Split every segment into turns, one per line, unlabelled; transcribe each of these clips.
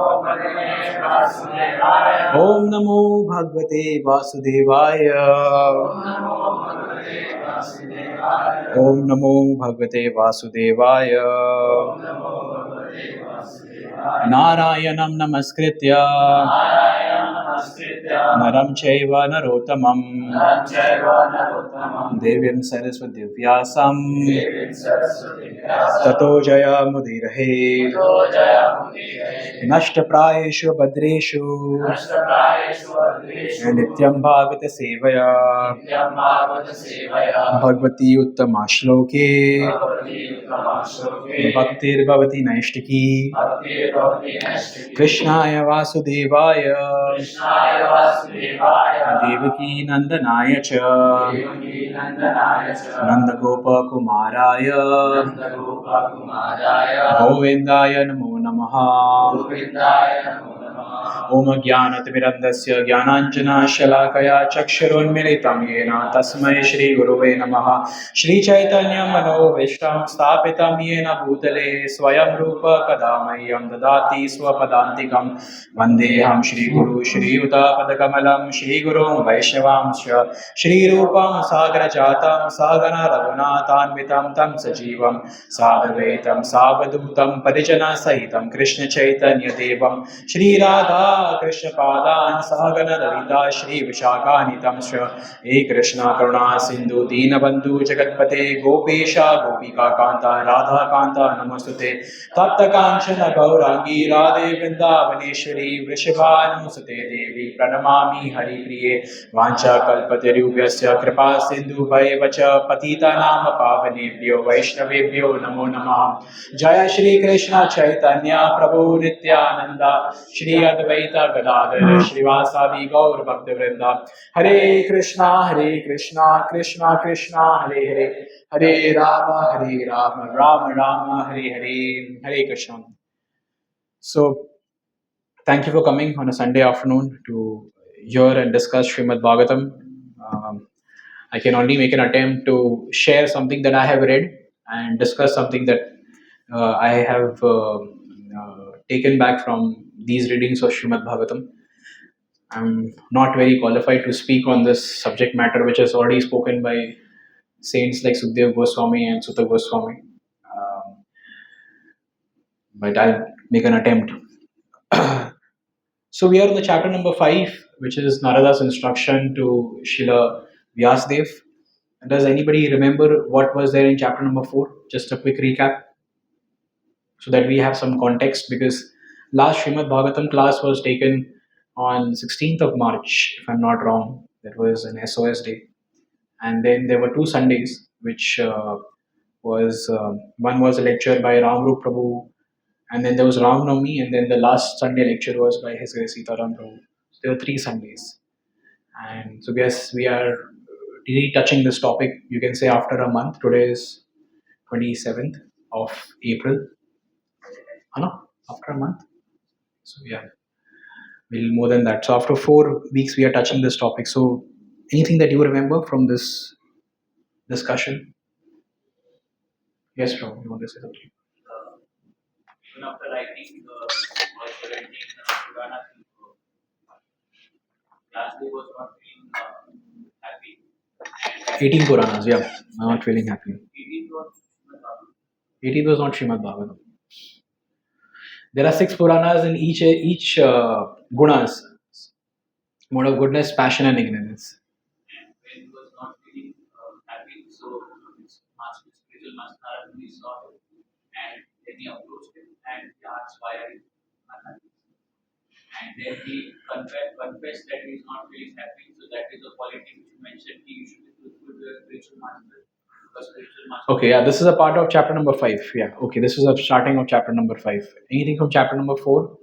Om Namo Bhagavate Vasudevaya. Om Namo Bhagavate Vasudevaya. Narayanam Namaskritya Naram Chaiva Narottamam Devim Saraswati Vyasam Tato Jaya Mudirahe Nashtaprayeshu Badreshu Nityam Bhagavata Sevaya Bhagavati Uttama Shloke Bhaktir Bhavati Naishtiki Krishnaya Vasudevaya Devaki Nandanaya Cha Nanda Gopa Kumaraya Govindaya Namo Namaha Om Jnanatimirandasya Jnananjana Shalakaya Chakshurunmilitam Yena Tasmai Shri Guruve Namaha Shri Chaitanya Mano Vishtam Stapitam Yena Bhutale Swayam Rupa Kadamayam Dadati Swapadantikam Vandeham Shri Guru Shri Yuta Padakamalam Shri Guru Vaishnavamsya Shri Rupam Sagra Jatam Sagana Raghunathanvitam Tam Sajivam Sadhvaitam Savadutam Parijana Sahitam Krishna Chaitanya Devam Shri Radha Krishna Padan Sahagana Lalita Shri Vishakanitam Shra E Krishna Karuna Sindhu Deenabandhu Jagatpate Gopesha Gopika Kanta Radha Kanta Namastute Tapta Kanchana Gaurangi Radhe Vrindavaneshwari Vrishabhanusate Devi Pranamami Hari Priye Vancha Kalpatarubhyasya Kripa Sindhu Bhaivacha Patita Nama Pavanebhyo Vaishnavebhyo Namo Namah Jaya Shri Krishna Chaitanya Prabhu Nityananda Shri Advaita Gadadhar Shrivasadi Gaur Bhaktivinoda Hare Krishna Krishna Krishna Hare Hare Hare Rama Rama Rama Hare Hare Hare Krishna. So thank you for coming on a Sunday afternoon to hear and discuss Srimad Bhagavatam. I can only make an attempt to share something that I have read and discuss something that I have taken back from these readings of Srimad Bhagavatam. I'm not very qualified to speak on this subject matter, which is already spoken by saints like Sukdev Goswami and Sutta Goswami. But I'll make an attempt. So we are in the chapter number 5, which is Narada's instruction to Srila Vyasdev. Does anybody remember what was there in chapter number 4? Just a quick recap so that we have some context, because last Srimad Bhagavatam class was taken on 16th of March, if I'm not wrong. That was an SOS day. And then there were 2 Sundays, which was one was a lecture by Ramrup Prabhu, and then there was Ram Navami, and then the last Sunday lecture was by His Grace Sitaram Prabhu. So there were 3 Sundays. And so yes, we are really touching this topic, you can say, after a month. Today is 27th of April. After a month. So yeah, little more than that. So after 4 weeks, we are touching this topic. So anything that you remember from this discussion? Yes, Prabhu, you want to say something? Even after writing or presenting Purana, last day was not feeling happy. 18 Puranas, yeah, I'm not feeling happy. 18 was not Srimad Bhagavatam. There are 6 Puranas in each gunas, mode of goodness, passion, and ignorance. And when he was not feeling happy, so his master, spiritual master, Narada saw him, and then he approached him and he asked why are you unhappy? And then he confessed that he is not feeling happy. So that is a quality which you mentioned. You should be truthful to your spiritual master. Okay, yeah, this is a part of chapter number 5. Yeah, okay, this is a starting of chapter number 5. Anything from chapter number 4?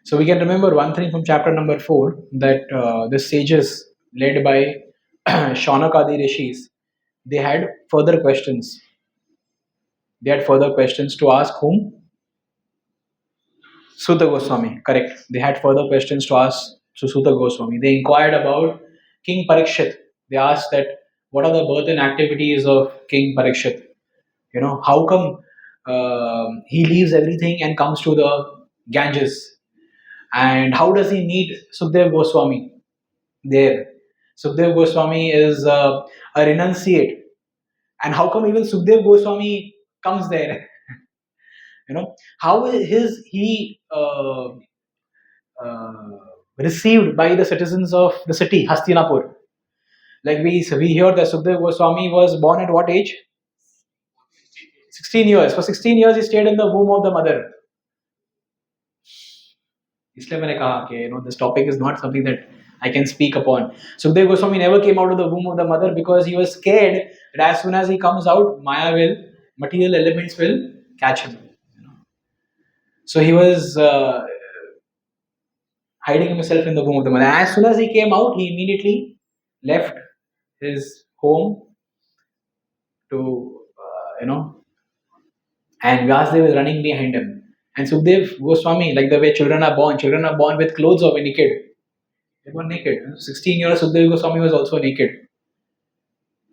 So we can remember one thing from chapter number 4, that the sages led by Shaunakadi Rishis, they had further questions. They had further questions to ask whom? Sutta Goswami, correct. They had further questions to ask to Sutta Goswami. They inquired about King Parikshit. They asked that what are the birth and activities of King Parikshit? How come he leaves everything and comes to the Ganges. And how does he meet Sukhdev Goswami there? Sukhdev Goswami is a renunciate. And how come even Sukhdev Goswami comes there? How is he received by the citizens of the city, Hastinapur? Like we hear that Sukhdev Goswami was born at what age? 16 years. For 16 years, he stayed in the womb of the mother. इसलिए मैंने कहा कि this topic is not something that I can speak upon. Sukhdev Goswami never came out of the womb of the mother because he was scared that as soon as he comes out, material elements will catch him. So he was hiding himself in the womb of the mother. As soon as he came out, he immediately left his home to, and Vyasdev is running behind him. And Sukhdev Goswami, like the way children are born with clothes or naked. They were naked. 16 years Sukhdev Goswami was also naked.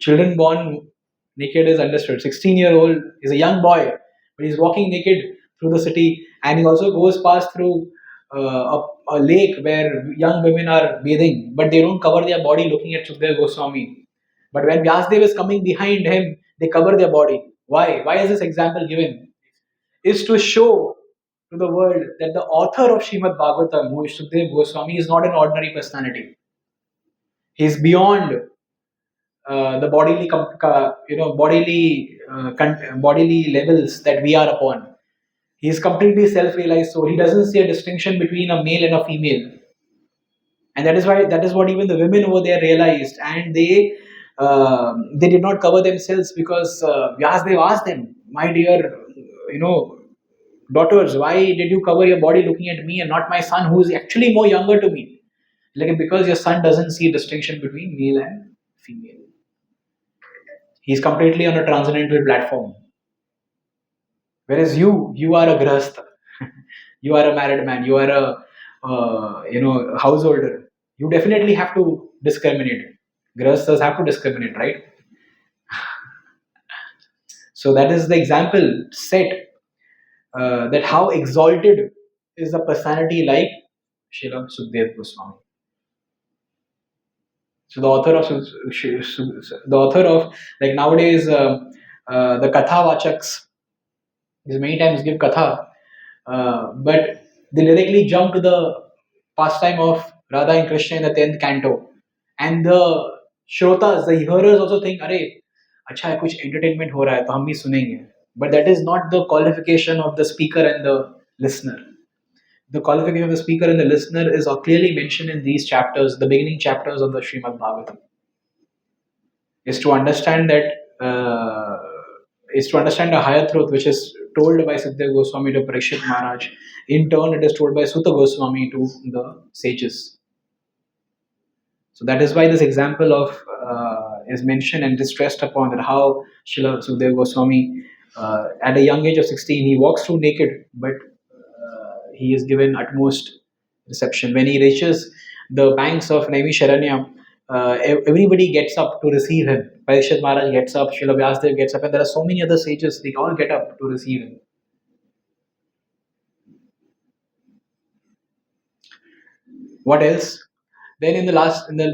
Children born naked is understood. 16-year-old is a young boy, but he's walking naked through the city, and he also goes past through a lake where young women are bathing, but they don't cover their body looking at Sukhdev Goswami. But when Vyasdev is coming behind him, they cover their body. Why? Why is this example given? Is to show to the world that the author of Srimad Bhagavatam, who is Sukhdev Goswami, is not an ordinary personality. He is beyond the bodily levels that we are upon. He is completely self-realized soul. He doesn't see a distinction between a male and a female, and that is what even the women over there realized, and they did not cover themselves because Vyasdev asked them, "My dear, daughters, why did you cover your body looking at me and not my son, who is actually more younger to me?" Like, because your son doesn't see a distinction between male and female. He's completely on a transcendental platform. Whereas you are a grahastha, you are a married man, you are a householder. You definitely have to discriminate. Grahasthas have to discriminate, right? So that is the example set that how exalted is a personality like Srila Sukhdev Goswami. So the author of like nowadays the katha vachaks, these many times give katha, but they lyrically jump to the pastime of Radha and Krishna in the 10th canto, and the shrotas, the hearers also think, "अरे अच्छा है, कुछ entertainment हो रहा है तो हम भी सुनेंगे." But that is not the qualification of the speaker and the listener. The qualification of the speaker and the listener is clearly mentioned in these chapters, the beginning chapters of the Srimad Bhagavatam. Is to understand that is to understand a higher truth which is told by Sukhdev Goswami to Parikshit Maharaj. In turn, it is told by Suta Goswami to the sages. So that is why this example of is mentioned and is stressed upon, that how Srila Sukhdev Goswami at a young age of 16 he walks through naked, but he is given utmost reception. When he reaches the banks of Naimisharanya, everybody gets up to receive him. Parikshit Maharaj gets up, Srila Vyasdev gets up, and there are so many other sages, they all get up to receive him. What else? Then in the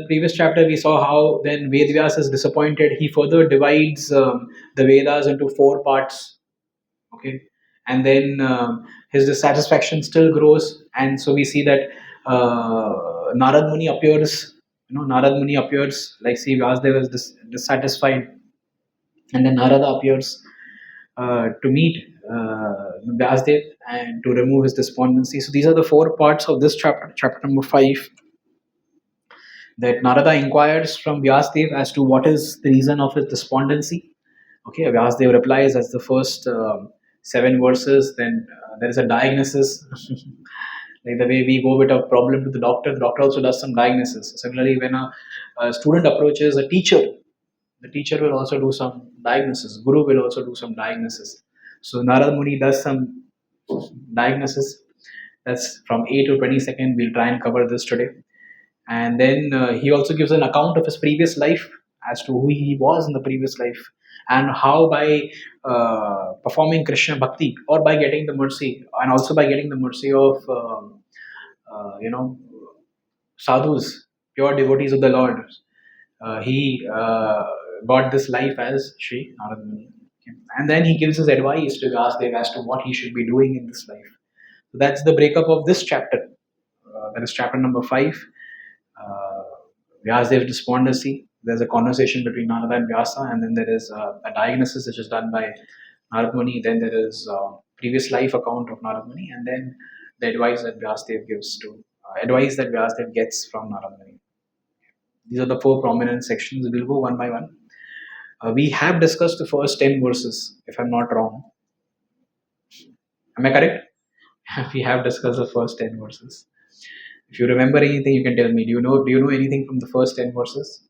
previous chapter, we saw how then Vedvyas is disappointed. He further divides the Vedas into 4 parts. Okay, and then his dissatisfaction still grows, and so we see that Narad Muni appears. Narad Muni appears, like, see, Vyasdev is dissatisfied, and then Narada appears to meet Vyasdev and to remove his despondency. So these are the 4 parts of this chapter, chapter number 5. That Narada inquires from Vyasdev as to what is the reason of his despondency. Okay, Vyasdev replies as the first 7 verses. Then there is a diagnosis. Like the way we go with a problem to the doctor also does some diagnosis. Similarly, when a student approaches a teacher, the teacher will also do some diagnosis. Guru will also do some diagnosis. So Narad Muni does some diagnosis. That's from A to 22nd. We'll try and cover this today. And then he also gives an account of his previous life as to who he was in the previous life, and how by performing Krishna bhakti, or by getting the mercy, and also by getting the mercy of you know, sadhus, pure devotees of the Lord, he got this life as Sri Narad Muni. And then he gives his advice to Vyasadeva as to what he should be doing in this life. So that's the breakup of this chapter. That is chapter number 5. Vyasadev's despondency. There's a conversation between Narada and Vyasa, and then there is a diagnosis which is done by Narad Muni. Then there is previous life account of Narad Muni, and then the advice that Vyasadeva gives to advice that Vyasadeva gets from Narad Muni. These are the 4 prominent sections. We'll go one by one. We have discussed the first 10 verses, if I'm not wrong. Am I correct? We have discussed the first 10 verses. If you remember anything, you can tell me. Do you know anything from the first 10 verses?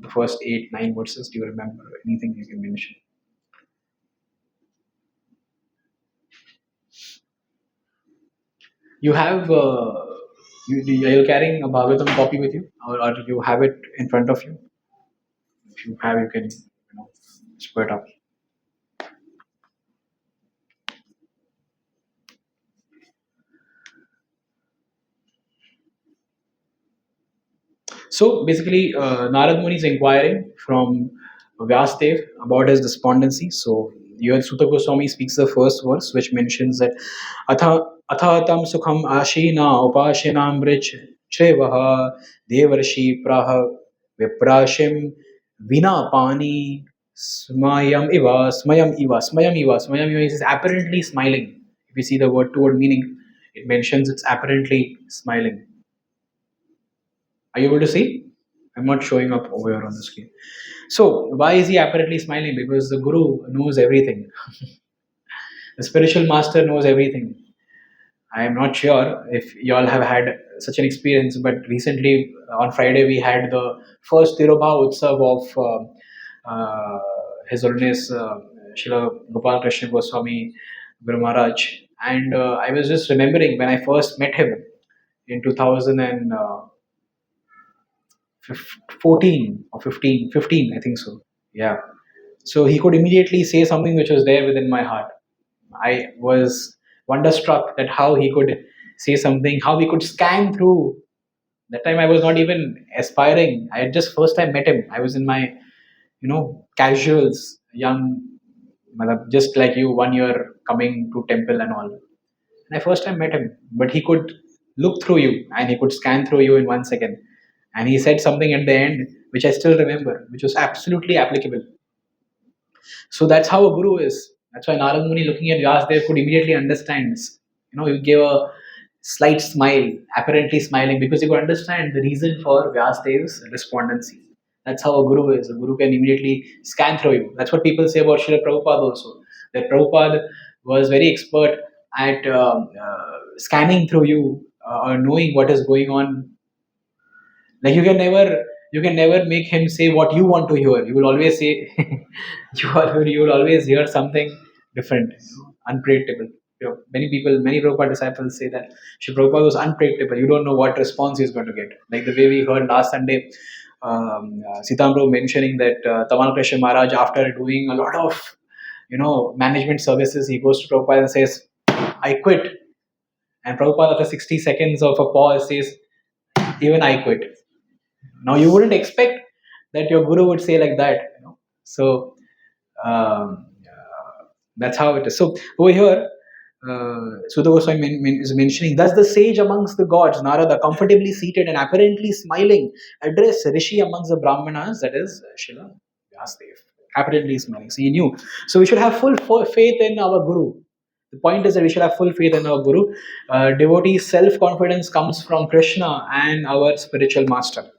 The first 8, 9 verses? Do you remember anything you can mention? You have are you carrying a Bhagavatam copy with you, or you have it in front of you? If you have, you can spur it up. So basically, Narad Muni is inquiring from Vyasadeva about his despondency. So here Sutta Goswami speaks the first verse, which mentions that Athatam sukham ashina upashinam brich chevaha devarshi praha viprashim vina pani smayam iva is apparently smiling. If you see the word toward meaning, it mentions it's apparently smiling. Are you able to see? I'm not showing up over here on the screen. So, why is he apparently smiling? Because the Guru knows everything. The spiritual master knows everything. I am not sure if you all have had such an experience, but recently on Friday we had the first Tirobha Utsav of His Holiness Srila Gopal Krishna Goswami Guru Maharaj. And I was just remembering when I first met him in 2014 or 15, I think so. Yeah. So he could immediately say something which was there within my heart. I was wonderstruck that how he could say something, how he could scan through. That time I was not even aspiring. I had just first time met him. I was in my, casuals, young, just like you, 1 year coming to temple and all. And I first time met him, but he could look through you and he could scan through you in 1 second. And he said something at the end, which I still remember, which was absolutely applicable. So that's how a guru is. That's why Narad Muni, looking at Vyasadeva, could immediately understand. He gave a slight smile, apparently smiling, because he could understand the reason for Vyasadeva's despondency. That's how a guru is. A guru can immediately scan through you. That's what people say about Srila Prabhupada also. That Prabhupada was very expert at scanning through you or knowing what is going on. Like you can never make him say what you want to hear. You will always say you will always hear something different, unpredictable. Many Prabhupada disciples say that Shri Prabhupada was unpredictable. You don't know what response he's going to get. Like the way we heard last Sunday, Sitam Prabhu mentioning that Tamal Krishna Maharaj, after doing a lot of management services, he goes to Prabhupada and says, "I quit." And Prabhupada, after 60 seconds of a pause, says, "Even I quit." Now you wouldn't expect that your guru would say like that. So that's how it is. So over here, Sutta Goswami is mentioning, thus the sage amongst the gods, Narada, comfortably seated and apparently smiling, addressed Rishi amongst the Brahmanas, that is Srila Vyasadeva, apparently smiling. So he knew. So we should have full faith in our guru. The point is that we should have full faith in our guru. Devotee self-confidence comes from Krishna and our spiritual master.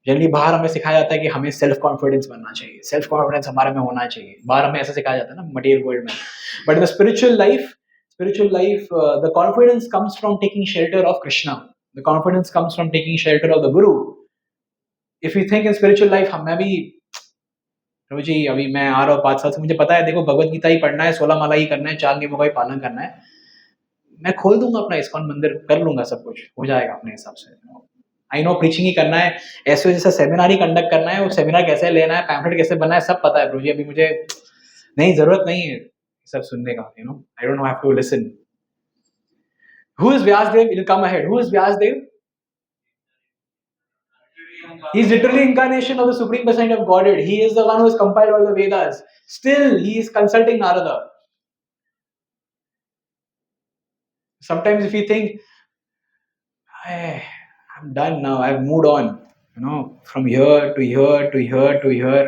Generally बाहर हमें सिखाया जाता है कि हमें self confidence बनना चाहिए, self confidence हमारे में होना चाहिए, बाहर हमें ऐसा सिखाया जाता है ना मटेरियल वर्ल्ड में. But in the spiritual life the confidence comes from taking shelter of Krishna, the confidence comes from taking shelter of the guru. If you think in spiritual life हमें भी प्रभु जी अभी मैं आ रहा हूँ 5 साल से, मुझे पता है देखो भगवत गीता ही पढ़ना है, 16 माला ही करना है, 4 नियमों का ही पालन करना है, मैं खोल दूंगा अपना इस्कॉन मंदिर, कर लूंगा, सब कुछ हो जाएगा अपने हिसाब से. आई नो प्रीचिंग ही करना है, ऐसे जैसा सेमिनार ही कंडक्ट करना है, वो सेमिनार कैसे लेना है, पैम्फलेट कैसे बनना है, सब पता है प्रभु जी। अभी मुझे नहीं, जरूरत नहीं है सब सुनने का, you know, I don't have to listen. Who is Vyasdev? It'll come ahead. Who is Vyasdev? He is literally incarnation of the Supreme Personality of Godhead. He is the one who has compiled all the Vedas. Still, he is consulting Narada. Sometimes if you think, I'm done now, I've moved on, you know, from here to here to here to here.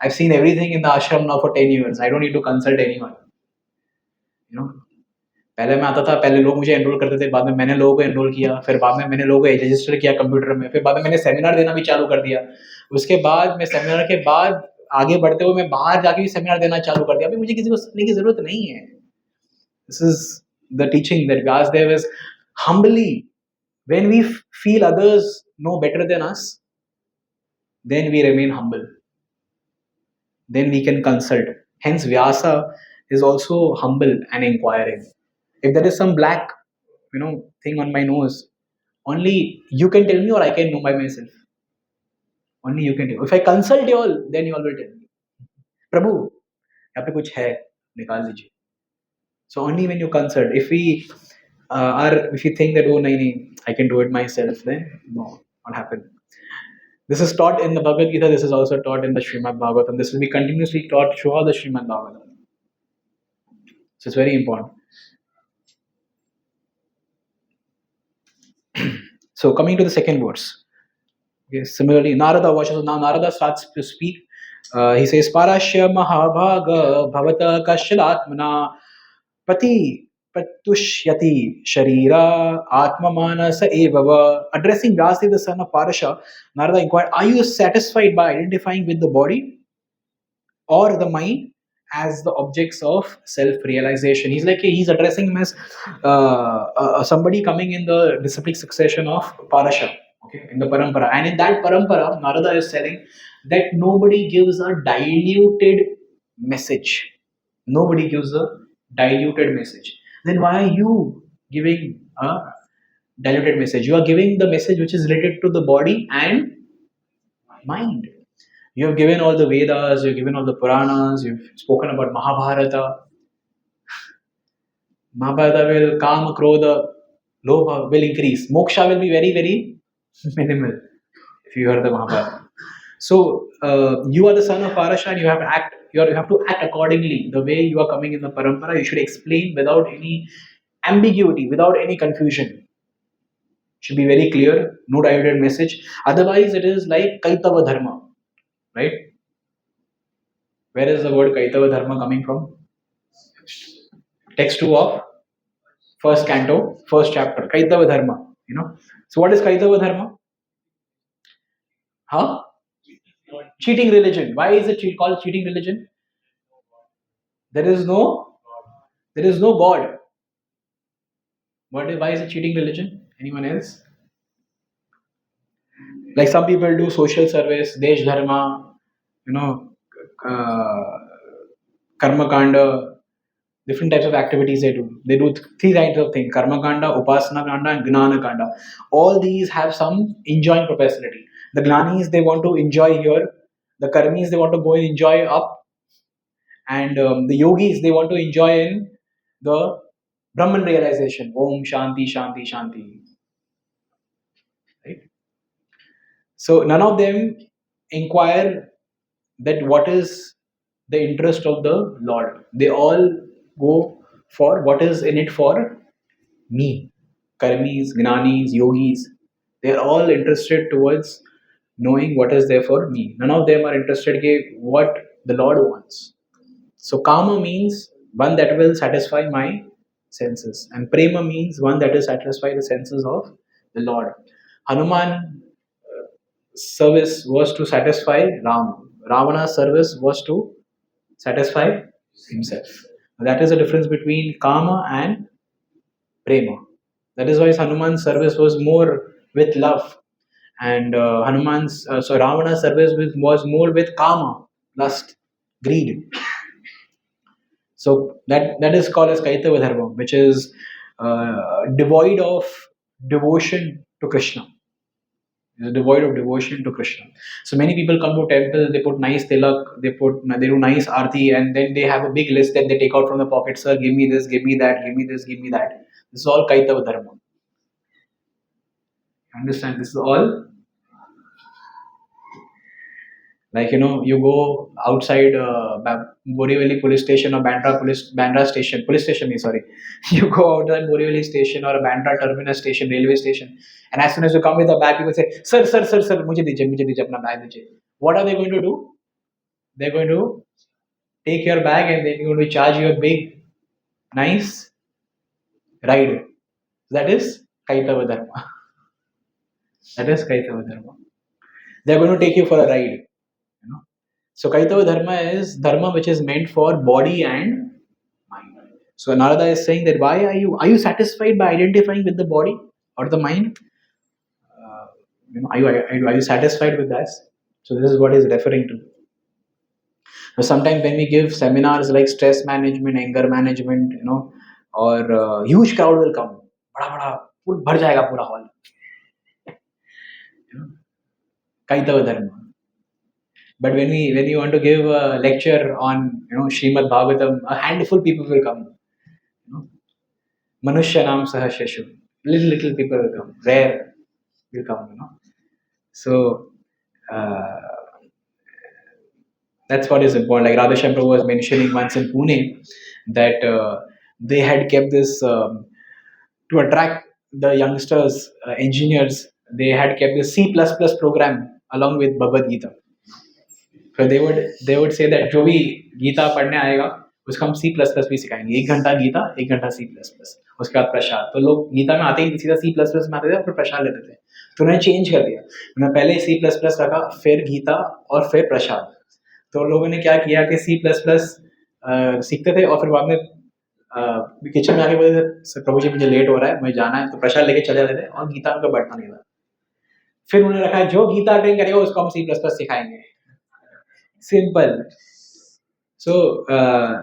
I've seen everything in the ashram now for 10 years. I don't need to consult anyone. You know, पहले मैं आता था, पहले लोग मुझे enrol करते थे, बाद में मैंने लोगों को एनरोल किया, फिर बाद में मैंने लोगों को रजिस्टर किया कंप्यूटर में, फिर बाद में मैंने सेमिनार देना भी चालू कर दिया. उसके बाद मैं सेमिनार के बाद आगे बढ़ते हुए मैं बाहर जाके भी सेमिनार देना चालू कर दिया. अभी मुझे किसी को सुनने की जरूरत नहीं है. This is the teaching that Vyasdev is humbly, when we feel others know better than us, then we remain humble. Then we can consult. Hence, Vyasa is also humble and inquiring. If there is some black, you know, thing on my nose, only you can tell me, or I can know by myself. Only you can tell. If I consult you all, then you all will tell me, Prabhu, यहाँ पे कुछ है, निकाल दीजिए. So only when you consult. If we if you think that, oh, nahi, I can do it myself, then no, what happen? This is taught in the Bhagavad Gita. This is also taught in the Srimad Bhagavatam. This will be continuously taught throughout the Srimad Bhagavatam. So it's very important. So coming to the second verse. Okay, similarly, Narada watches. Now Narada starts to speak. He says, Parashya Mahabhaga Bhavata Kashalatmana Pati Pratushyati Sharira Atmamanasa Evava. Addressing Vyasdev, the son of Parasha, Narada inquired, are you satisfied by identifying with the body or the mind as the objects of self-realization? He's like, he's addressing him as somebody coming in the disciplic succession of Parasha, okay, in the parampara. And in that parampara, Narada is telling that nobody gives a diluted message. Nobody gives a diluted message. Then why are you giving a diluted message? You are giving the message which is related to the body and mind. You have given all the Vedas, you've given all the Puranas, you've spoken about Mahabharata. Mahabharata will Kama, Krodha, Lobha will increase. Moksha will be very, very minimal if you heard the Mahabharata. So you are the son of Parasha and you have to act accordingly. The way you are coming in the parampara, you should explain without any ambiguity, without any confusion. Should be very clear, no diluted message. Otherwise, it is like Kaitava Dharma, right? Where is the word Kaitava Dharma coming from? Text 2 of first canto, first chapter. Kaitava Dharma, you know. So what is Kaitava Dharma? Huh? Cheating religion. Why is it called cheating religion? There is no God. Why is it cheating religion? Anyone else? Like some people do social service, Desh Dharma, you know, Karma Kanda, different types of activities they do. They do three kinds of things: Karma Kanda, Upasana Kanda, and Gnana Kanda. All these have some enjoying propensity. The Gnanis, they want to enjoy here. The Karmis, they want to go and enjoy up. And the Yogis, they want to enjoy in the Brahman realization. Om Shanti Shanti Shanti. Right? So none of them inquire that what is the interest of the Lord. They all go for what is in it for me. Karmis, Gnanis, Yogis, they are all interested towards knowing what is there for me. None of them are interested in what the Lord wants. So Kama means one that will satisfy my senses, and Prema means one that will satisfy the senses of the Lord. Hanuman service was to satisfy Ram. Ravana's service was to satisfy himself. That is the difference between Kama and Prema. That is why Hanuman's service was more with love, and Ravana's service was more with Kama, lust, greed. So that is called as Kaitava Dharma, which is devoid of devotion to Krishna. is devoid of devotion to Krishna. So many people come to temple, they put nice tilak, they do nice arti, and then they have a big list that they take out from the pocket. Sir, give me this, give me that, give me this, give me that. This is all Kaitava Dharma. Understand? This is all like you go outside Borivali police station or Bandra station, police station. Sorry, you go outside Borivali station or a Bandra terminus station, railway station, and as soon as you come with a bag, people say, "Sir, sir, sir, sir, मुझे दीजिए अपना bag दीजिए." What are they going to do? They're going to take your bag and they're going to charge you a big, nice ride. That is Kaitava Dharma. That is Kaitava Dharma. They're going to take you for a ride. You know? So Kaitava Dharma is dharma which is meant for body and mind. So Narada is saying that why are you satisfied by identifying with the body or the mind? Are you satisfied with that? So this is what he's referring to. So sometimes when we give seminars like stress management, anger management, or huge crowd will come. बड़ा बड़ा full भर जाएगा पूरा hall. Kaitava Dharma. But when you want to give a lecture on Srimad Bhagavatam, a handful people will come. Manushya Nam Sahashashu. Little people will come. Rare will come. So that's what is important. Like Radhashyam Prabhu was mentioning once in Pune that they had kept this to attract the youngsters, engineers. They had kept the C++ program along with Bhagavad Gita. So they would say that जो भी गीता पढ़ने आएगा उसको हम C++ भी सिखाएंगे. 1 घंटा गीता, 1 घंटा C++. उसके बाद प्रसाद. तो लोग गीता में आते ही सीधा C++ में आते थे और फिर प्रसाद लेते थे. तो उन्होंने चेंज कर दिया. उन्होंने पहले C++ रखा, फिर गीता और फिर प्रसाद. तो लोगों ने क्या किया कि C++ सीखते थे और फिर बाद में किचन में आके बोलते थे प्रभु जी मुझे लेट हो रहा है, मुझे जाना है, तो प्रसाद लेके चले जाते थे और गीता उनका बैठना नहीं था. फिर उन्होंने रखा जो गीता अटेंड करेगा उसको हम C++ सिखाएंगे. Simple. So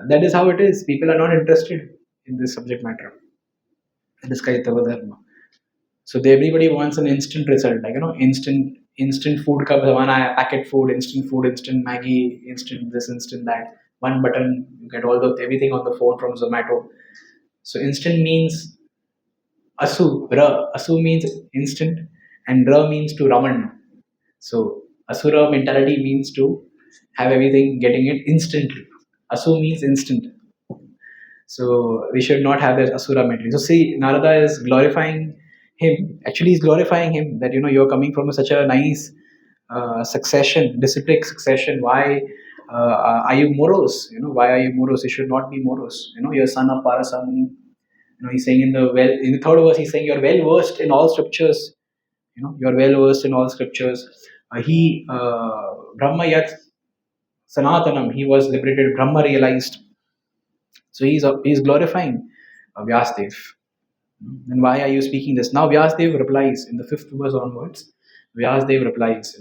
that is how it is. People are not interested in this subject matter. That is Kaitava Dharma. So everybody wants an instant result, like instant food ka zamana hai, packet food, instant Maggie, instant this, instant that. One button, you get everything on the phone from Zomato. So instant means asu, ra. Asu means instant, and ra means to raman. So asura mentality means to have everything getting it instantly. Asu means instant. So we should not have that asura mentality. So see, Narada is glorifying him. Actually, he's glorifying him that you're coming from such a nice succession, disciplic succession. Why are you morose? Why are you morose? You should not be morose. You're son of Parasamuni. He's saying in the third verse, he's saying you're well versed in all scriptures. You're well versed in all scriptures. Brahma Yat Sanatanam, he was liberated, Brahma realized. So he's glorifying Vyasdev. Then why are you speaking this? Now Vyasdev replies in the 5th verse onwards. Vyasdev replies,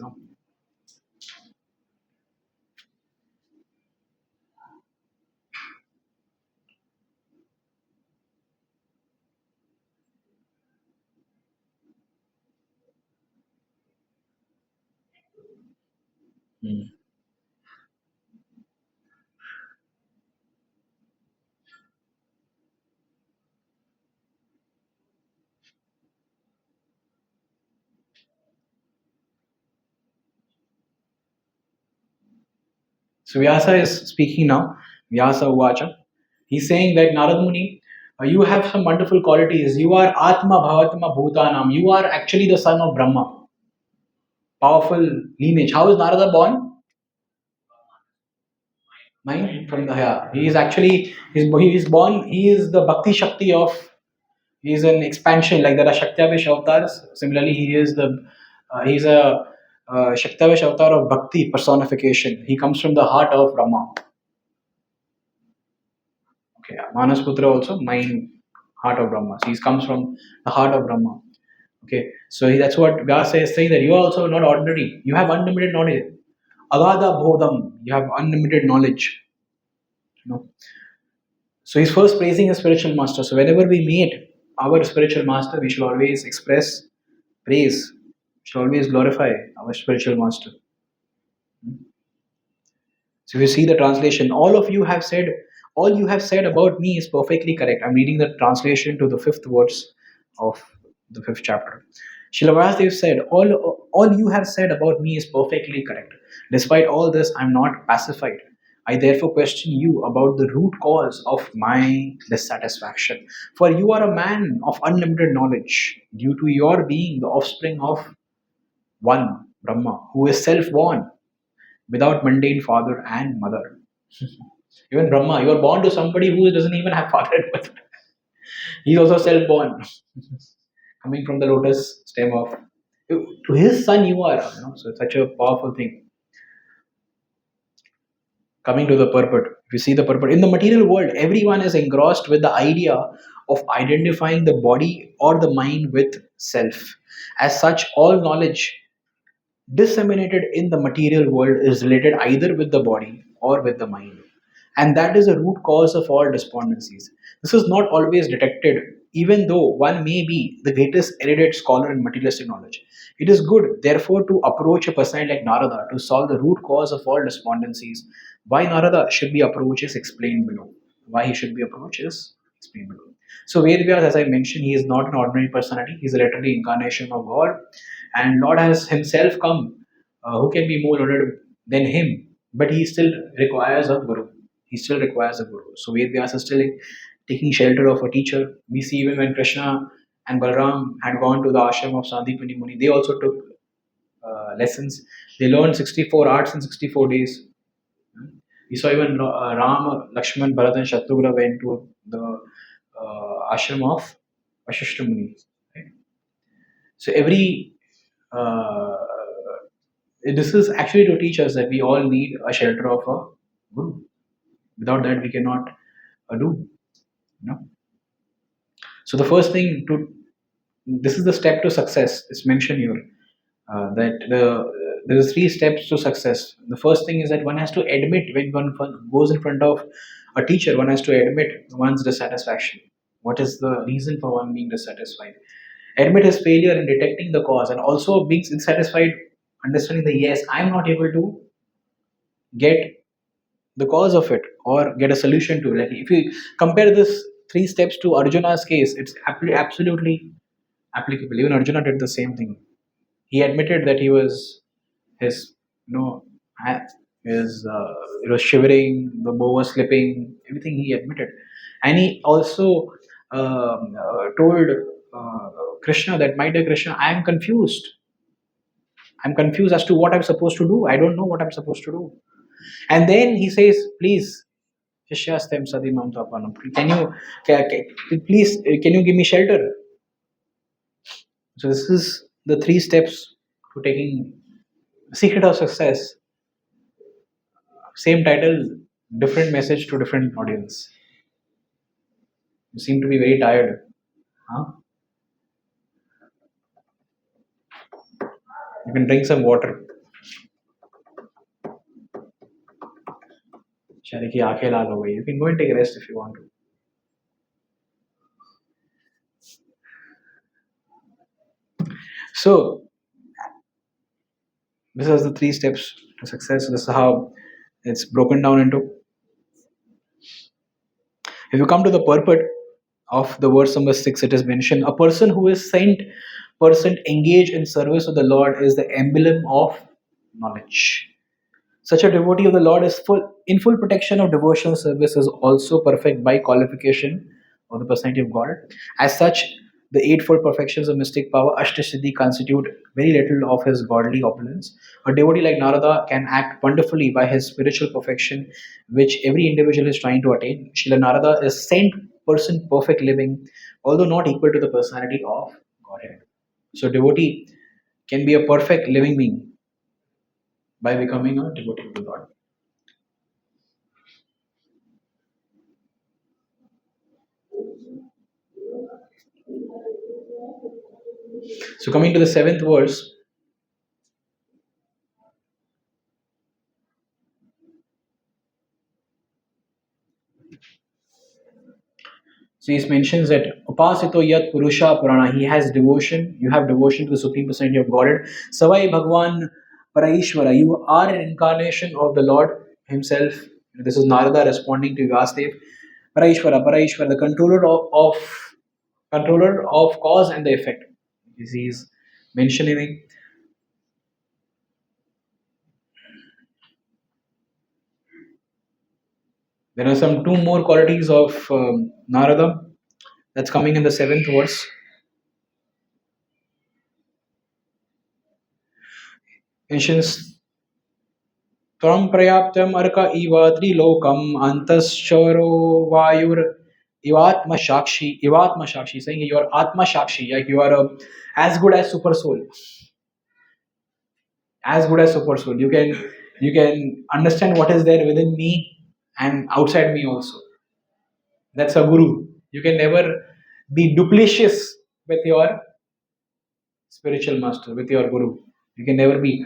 So Vyasa is speaking now. Vyasa Uvacha. He's saying that Narad Muni, you have some wonderful qualities. You are Atma Bhavatma Bhutanam. You are actually the son of Brahma. Powerful lineage. How is Narada born? Mind from the he is actually he is born. He is the Bhakti Shakti of. He is an expansion. Like there are Shaktavish avatars. Similarly, he is he's a Shaktavish avatar of Bhakti personification. He comes from the heart of Brahma. Okay, Manas Putra also mind heart of Brahma. So he comes from the heart of Brahma. Okay, so that's what Vyasa is saying, that you are also not ordinary. You have unlimited knowledge. Agada Bodham. You have unlimited knowledge. So he's first praising his spiritual master. So whenever we meet our spiritual master, we should always express praise. Should always glorify our spiritual master. So if you see the translation, all you have said about me is perfectly correct. I'm reading the translation to the fifth verse of the fifth chapter. Srila Vasudev said, all you have said about me is perfectly correct. Despite all this, I'm not pacified. I therefore question you about the root cause of my dissatisfaction. For you are a man of unlimited knowledge, due to your being the offspring of one, Brahma, who is self born without mundane father and mother. Even Brahma, you are born to somebody who doesn't even have father and mother. He's also self born, coming from the lotus stem of. To his son, you are. So it's such a powerful thing. Coming to the purport, if you see the purport, in the material world, everyone is engrossed with the idea of identifying the body or the mind with self. As such, all knowledge disseminated in the material world is related either with the body or with the mind. And that is the root cause of all despondencies. This is not always detected, even though one may be the greatest erudite scholar in materialistic knowledge. It is good, therefore, to approach a person like Narada to solve the root cause of all despondencies. Why Narada should be approached is explained below. Why he should be approached is explained below. So Vedvyas, as I mentioned, he is not an ordinary personality. He is a literary incarnation of God, and Lord has Himself come. Who can be more learned than Him? But He still requires a guru. He still requires a guru. So Vedvyas is still taking shelter of a teacher. We see even when Krishna and Balram had gone to the ashram of Sandipani Muni, they also took lessons. They learned 64 arts in 64 days. We saw even Ram, Lakshman, Bharat, and Shatrughna went to the ashram of Vashishta Muni. Right? So every this is actually to teach us that we all need a shelter of a guru. Without that, we cannot do. You know. So the first thing to this is the step to success. It's mentioned here that there are three steps to success. The first thing is that one has to admit when one goes in front of a teacher, one has to admit one's dissatisfaction. What is the reason for one being dissatisfied? Admit his failure in detecting the cause, and also being dissatisfied, understanding that yes, I'm not able to get the cause of it or get a solution to it. Like if you compare this three steps to Arjuna's case, it's absolutely applicable. Even Arjuna did the same thing. He admitted that he was his, ha- his, it was shivering, the bow was slipping, everything he admitted, and he also told Krishna that, my dear Krishna, I am confused. I'm confused as to what I'm supposed to do. I don't know what I'm supposed to do. And then he says, please, Shishyastem Sadimam Tapanam. Please, can you give me shelter? So this is the three steps to taking Secret of Success. Same title, different message to different audience. You seem to be very tired. Huh? You can drink some water. बेचारे की आंखें लाल हो गई. You can go and take a rest if you want to. So this is the three steps to success. This is how it's broken down into. If you come to the purport of the verse number 6, it is mentioned, a person who is sent, person engaged in service of the Lord is the emblem of knowledge. Such a devotee of the Lord is in full protection of devotional service, is also perfect by qualification of the personality of God. As such, the eightfold perfections of mystic power, Ashtasiddhi, constitute very little of his godly opulence. A devotee like Narada can act wonderfully by his spiritual perfection, which every individual is trying to attain. Srila Narada is saint person, perfect living, although not equal to the personality of Godhead. So, devotee can be a perfect living being by becoming a devotee of the Lord. So coming to the seventh verse, so he mentions that a Upasito yat purusha purana. He has devotion. You have devotion to the Supreme Personality of Godhead. Savai Bhagwan Paraishwara. You are an incarnation of the Lord Himself. This is Narada responding to Vyasadeva. Paraishwara, the controller of cause and the effect. He is mentioning. There are some two more qualities of Narada that's coming in the 7th verse. Mentions Tvam prayaptam arka iva trilokam antascharo vayur ivatma shakshi, saying you are atma shakshi, like you are as good as super soul, as good as super soul. You can understand what is there within me and outside me also. That's a guru. You can never be duplicitous with your spiritual master, with your guru. You can never be.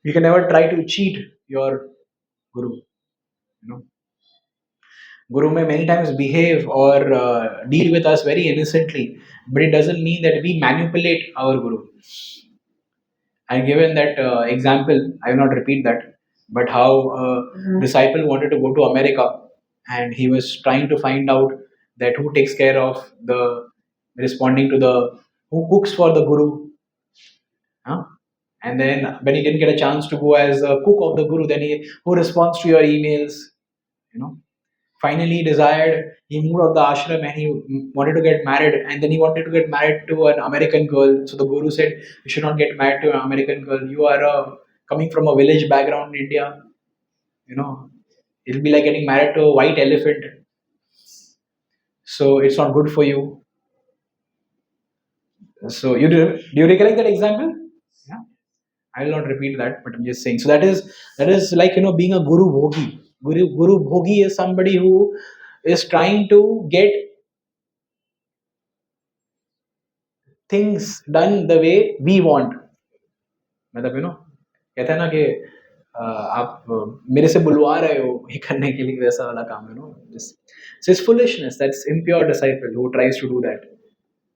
You can never try to cheat your guru. You know, guru may many times behave or deal with us very innocently, but it doesn't mean that we manipulate our guru. I given that example. I will not repeat that, but how a disciple wanted to go to America, and he was trying to find out that who takes care of the responding to the who cooks for the guru. Huh? And then when he didn't get a chance to go as a cook of the guru, then he who responds to your emails. You know, finally he desired. He moved out of the ashram and he wanted to get married, and then he wanted to get married to an American girl. So the guru said, "You should not get married to an American girl. You are coming from a village background in India. You know, it'll be like getting married to a white elephant. So it's not good for you." So do you recollect that example? Yeah. I will not repeat that, but I'm just saying. So that is like being a guru bhogi. Guru bhogi is somebody who is trying to get things done the way we want. मतलब कहते हैं ना कि आप मेरे से बुलवा रहे हो ये करने के लिए, वैसा वाला काम है so it's foolishness. That's impure disciple who tries to do that.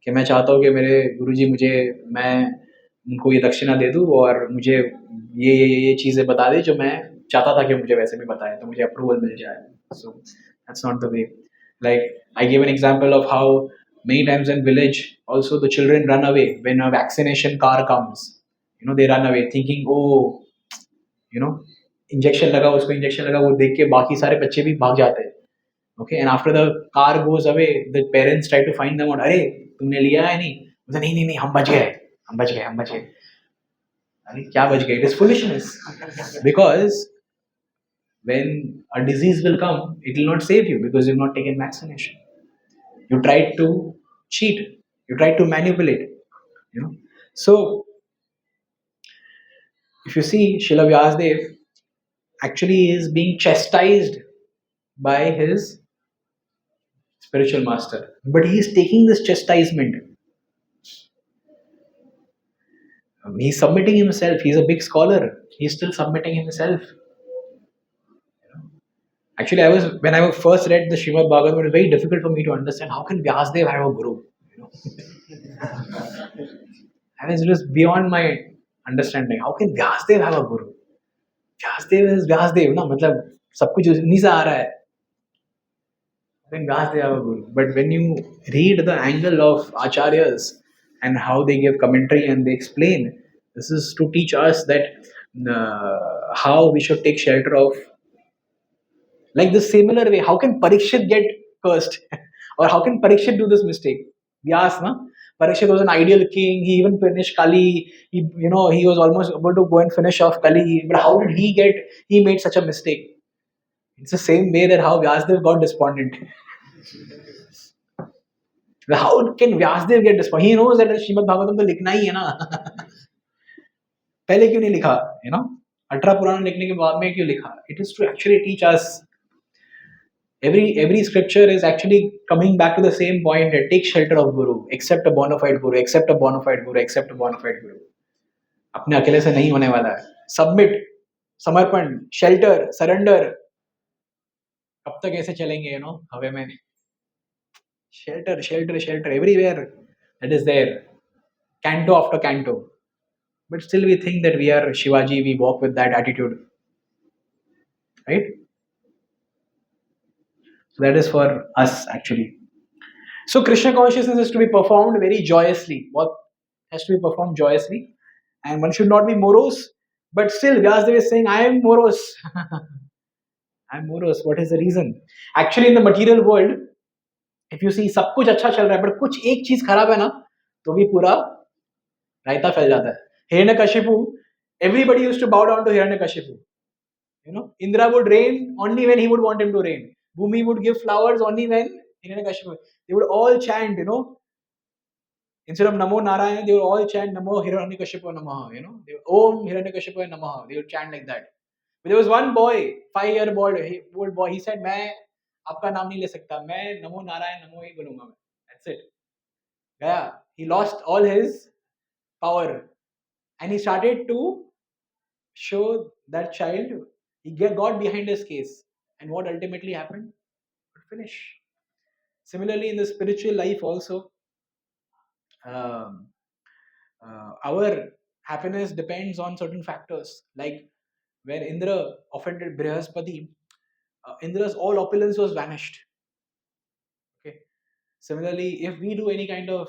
कि मैं चाहता हूँ कि मेरे गुरुजी मुझे मैं उनको ये दक्षिणा दे दूँ और मुझे ये चीज़ें बता दे जो मैं चाहता था कि मुझे वैसे भी बताए तो मुझे अप्रूवल मिल जाए. So that's not the way. Like I gave an example of how many times in village also the children run away when a vaccination car comes. They run away thinking, oh, injection लगा, उसको injection लगा, वो देख के बाकी सारे बच्चे भी भाग जाते हैं. Okay, and after the car goes away, the parents try to find them out. अरे तुमने लिया है नहीं? बोलते नहीं नहीं नहीं हम बच गए, हम बच गए, हम बच गए. अरे क्या बच गए? It is foolishness. Because when a disease will come, it will not save you because you've not taken vaccination. You tried to cheat. You tried to manipulate. So if you see, Srila Vyasadeva actually is being chastised by his spiritual master, but he is taking this chastisement. He's submitting himself. He's a big scholar. He's still submitting himself. Actually, when I first read the Srimad Bhagavatam, it was very difficult for me to understand how can Vyasadeva have a guru. I was just beyond my understanding. How can Vyasadeva have a guru? Vyasadeva is Vyasadeva, ना मतलब सब कुछ उन्हीं से आ रहा है. Then Vyasadeva have a guru. But when you read the angle of acharyas and how they give commentary and they explain, this is to teach us that how we should take shelter of. Like the similar way, how can Parikshit get cursed? Or how can Parikshit do this mistake? Vyas, na? Parikshit was an ideal king. He even finished Kali. He was almost able to go and finish off Kali. But how did he made such a mistake? It's the same way that how Vyasdev got despondent. How can Vyasdev get despondent? He knows that Srimad Bhagavatam to लिखना ही है ना. पहले क्यों नहीं लिखा? 18 पुराण लिखने के बाद में क्यों लिखा? It is to actually teach us. Every scripture is actually coming back to the same point that take shelter of Guru, accept a bona fide Guru, accept a bona fide Guru, accept a bona fide Guru. अपने अकेले से नहीं होने वाला है. Submit, समर्पण, shelter, surrender. कब तक ऐसे चलेंगे हवे में? Shelter, shelter, shelter, everywhere that is there. Canto after canto. But still we think that we are Shivaji, we walk with that attitude, right? So that is for us actually. So Krishna consciousness is to be performed very joyously. What has to be performed joyously? And one should not be morose, but still Vyasdev is saying, I am morose. I am morose. What is the reason? Actually, in the material world, if you see सब कुछ अच्छा चल रहा है, but कुछ एक चीज खराब है ना, तो भी पूरा रायता फैल जाता है. Hiranyakashipu, everybody used to bow down to Hiranyakashipu. Indra would reign only when he would want him to reign. Bhumi would give flowers only when Hiranyakashipu. They would all chant, instead of Namo Narayana, they would all chant Namo Hiranyakashipu Namaha. They would, Om Hiranyakashipu Namaha. They would chant like that. But there was one boy, 5-year old boy. He said, "मैं आपका नाम नहीं ले सकता. मैं नमो नारायण नमो ही बोलूंगा मैं." That's it. Yeah, he lost all his power, and he started to show that child. Got behind his case, and what ultimately happened? Finish. Similarly, in the spiritual life also, um, our happiness depends on certain factors. Like when Indra offended Brihaspati, Indra's all opulence was vanished. Okay. Similarly, if we do any kind of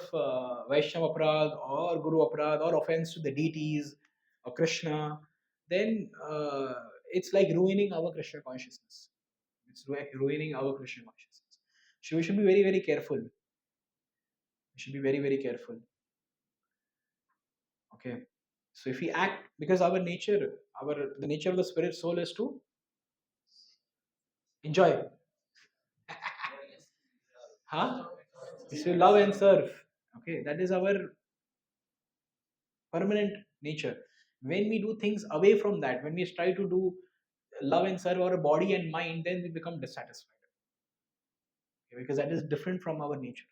Vaishnava Aparad or Guru Aparad or offense to the deities or Krishna, then it's like ruining our Krishna consciousness. It's ruining our Krishna consciousness. So we should be very, very careful. We should be very, very careful. Okay. So if we act, because our nature, the nature of the spirit soul is to enjoy. Huh? Is to love and serve. Okay, that is our permanent nature. When we do things away from that, when we try to do love and serve our body and mind, then we become dissatisfied. Okay, because that is different from our nature.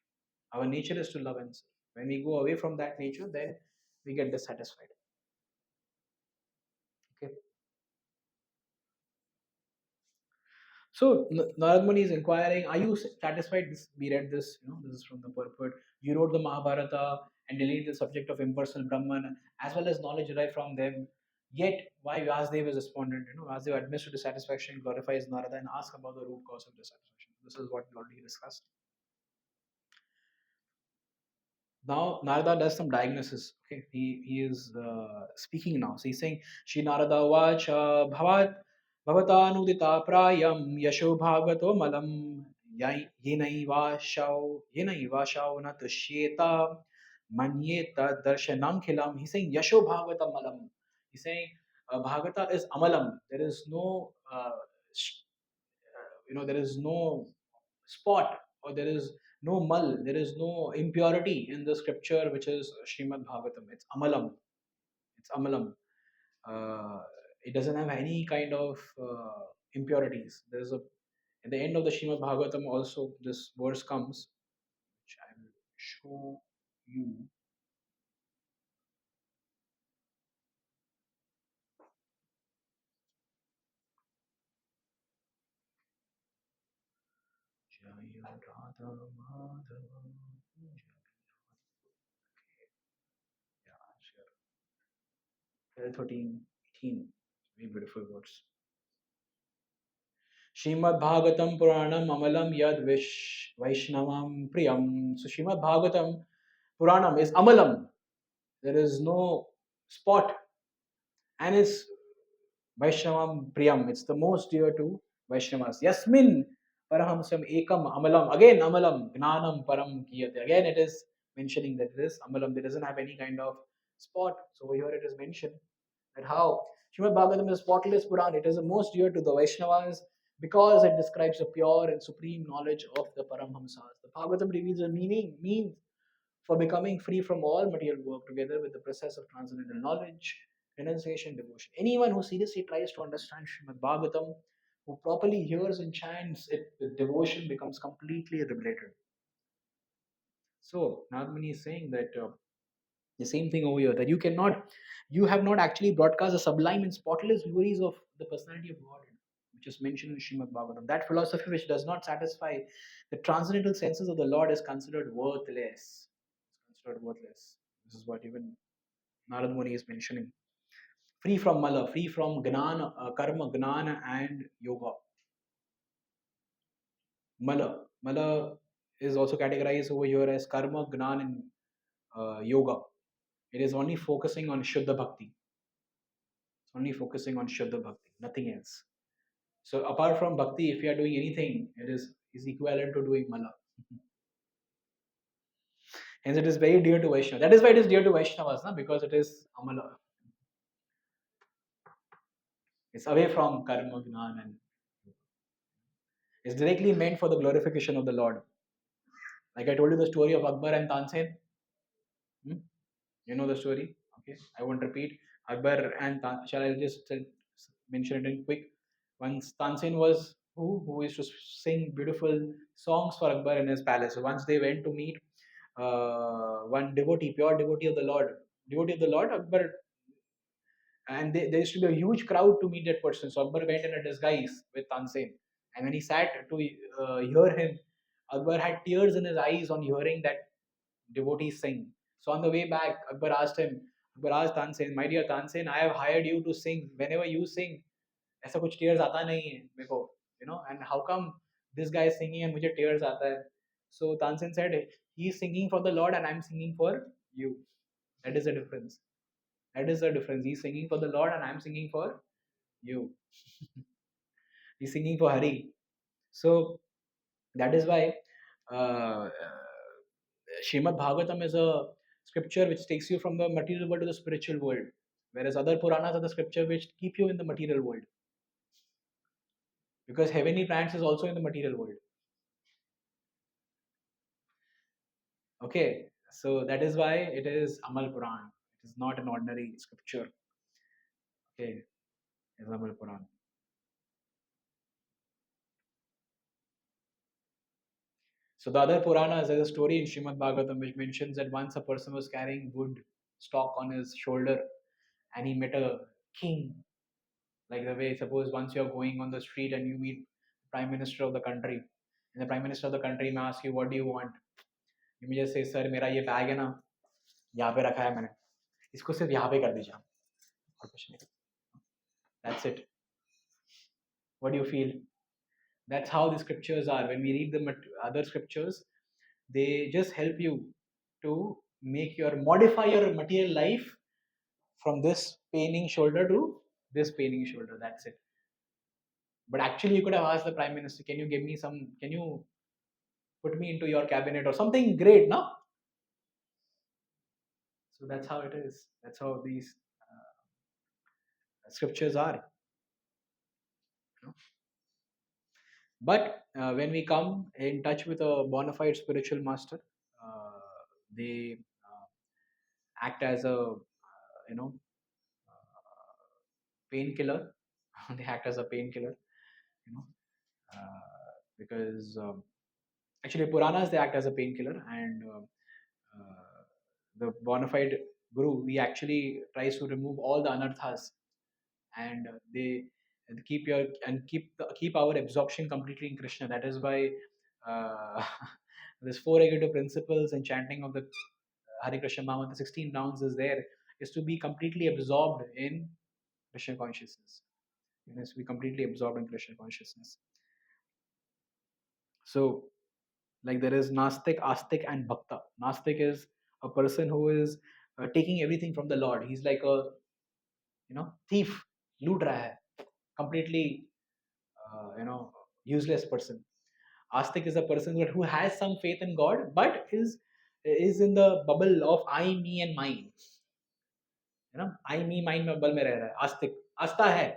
Our nature is to love and serve. When we go away from that nature, then we get dissatisfied. Okay. So Narad Muni is inquiring, are you satisfied? We read this, this is from the purport. You wrote the Mahabharata and delineated the subject of impersonal Brahman as well as knowledge derived from them. Yet, why Vyasdev is respondent? Vyasdev admits to dissatisfaction, glorifies Narada, and asks about the root cause of dissatisfaction. This is what we already discussed. Now Narada does some diagnosis. Okay, he is speaking now. So he's saying, Shri Narada Vacha Bhavatánudita Prayam Yasho Bhagato Malam Yenai Vashau Na Tushyeta Manyeta Darshanam Khilam. He's saying Yasho Bhagata Malam. He's saying Bhagata is Amalam. There is no there is no spot, or there is no mal, there is no impurity in the scripture which is Srimad Bhagavatam. It's Amalam. It's Amalam. Uh, it doesn't have any kind of impurities. There's a at the end of the Srimad Bhagavatam also this verse comes, which I will show you. Jaya Radha Madhava. Yeah, sure. 13, 18. Very beautiful words. Srimad Bhagavatam Puranam Amalam Yad Vaishnavam Priyam. So Srimad Bhagavatam Puranam is Amalam. There is no spot. And it's Vaishnavam Priyam. It's the most dear to Vaishnavas. Yasmin Parahamsam Ekam Amalam. Again Amalam. Gnanam Param Kiyate. Again it is mentioning that it is Amalam. It doesn't have any kind of spot. So here it is mentioned that how Srimad Bhagavatam is spotless Puran. It is the most dear to the Vaishnavas because it describes the pure and supreme knowledge of the Paramhamsas. The Bhagavatam reveals a means for becoming free from all material work together with the process of transcendental knowledge, renunciation, devotion. Anyone who seriously tries to understand Srimad Bhagavatam, who properly hears and chants it with devotion, becomes completely liberated. So, Nagmani is saying that the same thing over here, that you have not actually broadcast the sublime and spotless glories of the personality of God, which is mentioned in Srimad Bhagavatam. That philosophy which does not satisfy the transcendental senses of the Lord is considered worthless. It's considered worthless. This is what even Narad Muni is mentioning. Free from mala, free from gnana, karma, gnana, and yoga. Mala is also categorized over here as karma, gnana, and yoga. It is only focusing on Shuddha Bhakti. It's only focusing on Shuddha Bhakti, nothing else. So apart from Bhakti, if you are doing anything, it is equivalent to doing Mala. Hence it is very dear to Vaishnava. That is why it is dear to Vaishnavas, na? Because it is Amala. It's away from Karma, Gnan, and it's directly meant for the glorification of the Lord. Like I told you the story of Akbar and Tansen. Hmm? You know the story? Okay, I won't repeat. Akbar and shall I just mention it in quick? Once Tansen was who used to sing beautiful songs for Akbar in his palace. So once they went to meet one devotee, pure devotee of the Lord, Akbar, and there used to be a huge crowd to meet that person. So Akbar went in a disguise with Tansen, and when he sat to hear him, Akbar had tears in his eyes on hearing that devotee sing. So on the way back, Akbar asked Tansen, my dear Tansen, I have hired you to sing. Whenever you sing, ऐसा कुछ tears आता नहीं है मेरे को, and how come this guy is singing and मुझे tears आता है? So Tansen said, he is singing for the Lord and I am singing for you. That is the difference. That is the difference. He is singing for the Lord and I am singing for you. He's singing for Hari. So that is why uh, Srimad Bhagavatam is a scripture which takes you from the material world to the spiritual world, whereas other Puranas are the scripture which keep you in the material world. Because heavenly planets is also in the material world. Okay, so that is why it is Amal Puran. It is not an ordinary scripture. Okay, it's Amal Puran. So the other Puranas, there's a story in Srimad Bhagavatam which mentions that once a person was carrying wood stock on his shoulder and he met a king. Like the way, suppose once you're going on the street and you meet the Prime Minister of the country, and the Prime Minister of the country may ask you, what do you want? You may just say, sir, मेरा ये bag है ना, यहाँ पे रखा है मैंने, इसको सिर्फ यहाँ पे कर दीजिए, और कुछ नहीं. That's it. What do you feel? That's how the scriptures are. When we read the other scriptures, they just help you to modify your material life from this paining shoulder to this paining shoulder. That's it. But actually, you could have asked the Prime Minister, can you put me into your cabinet or something great, no? So that's how it is. That's how these scriptures are. You know? But when we come in touch with a bona fide spiritual master, they act as a painkiller. They act as a painkiller, you know, because actually Puranas they act as a painkiller, and the bona fide guru he actually tries to remove all the anarthas, and they keep our absorption completely in Krishna. That is why this four executive principles and chanting of the Hare Krishna Mahamanta 16 rounds is there, is to be completely absorbed in Krishna consciousness. It has to be completely absorbed in Krishna consciousness. So, like there is Nastik, Astik, and Bhakta. Nastik is a person who is taking everything from the Lord. He's like a thief, loot raha hai, completely useless person. Astik is a person who has some faith in God, but is in the bubble of I, me, and mine. I, me, mine में bubble में रह रहा है. आस्तिक आस्था है,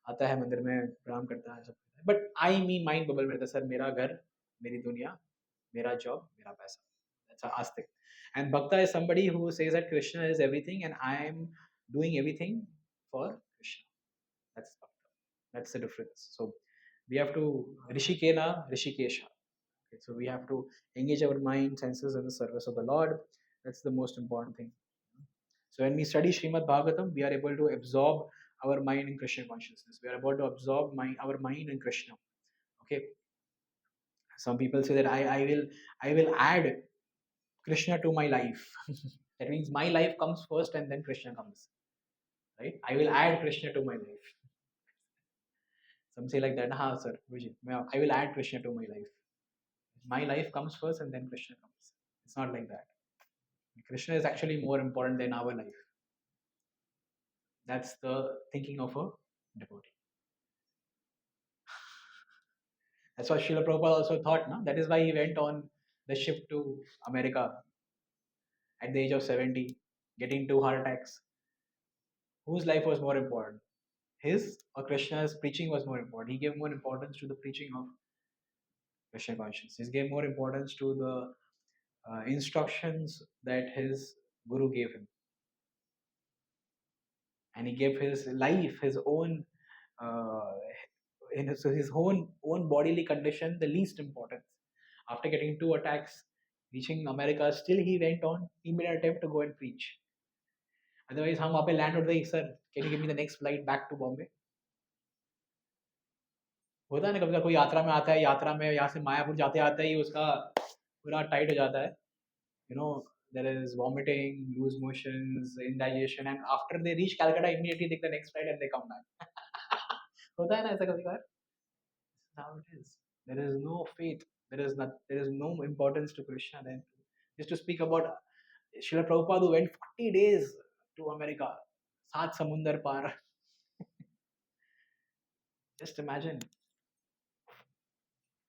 आता है मंदिर में प्रणाम करता है सब, but I me mind bubble में रहता है. सर मेरा घर, मेरी दुनिया, मेरा जॉब, मेरा पैसा. That's astic. And bhakta is somebody who says that Krishna is everything and I am doing everything for Krishna. That's bhakta. That's the difference. So we have to rishikena rishikesha. Okay, so we have to engage our mind, senses in the service of the Lord. That's the most important thing. So when we study Srimad Bhagavatam, we are able to absorb our mind in Krishna consciousness. We are about to absorb our mind in Krishna. Okay. Some people say that I will add Krishna to my life. That means my life comes first and then Krishna comes. Right? I will add Krishna to my life. Some say like that, ha sir, Vijay, I will add Krishna to my life. My life comes first and then Krishna comes. It's not like that. Krishna is actually more important than our life. That's the thinking of a devotee. That's what Srila Prabhupada also thought. No? That is why he went on the ship to America at the age of 70, getting 2 heart attacks. Whose life was more important? His or Krishna's preaching was more important. He gave more importance to the preaching of Krishna consciousness. He gave more importance to the instructions that his guru gave him. And he gave his life, his own uh, his own bodily condition the least importance. After getting 2 attacks, reaching America, still he went on. He made an attempt to go and preach. Otherwise, हम वहाँ पे land होते ही, sir, can you give me the next flight back to Bombay? होता है ना, कभी कोई यात्रा में आता है, यात्रा में यहाँ से मायापुर जाते आते ही उसका पूरा टाइट हो जाता है. You know, there is vomiting, loose motions, indigestion, and after they reach Calcutta, immediately take the next flight and they come back. होता है ना ऐसा कभी कभार. How it is. There is no faith. There is no importance to Krishna. Then, just to speak about Srila Prabhupada who went 40 days to America, सात समुंदर पार. Just imagine.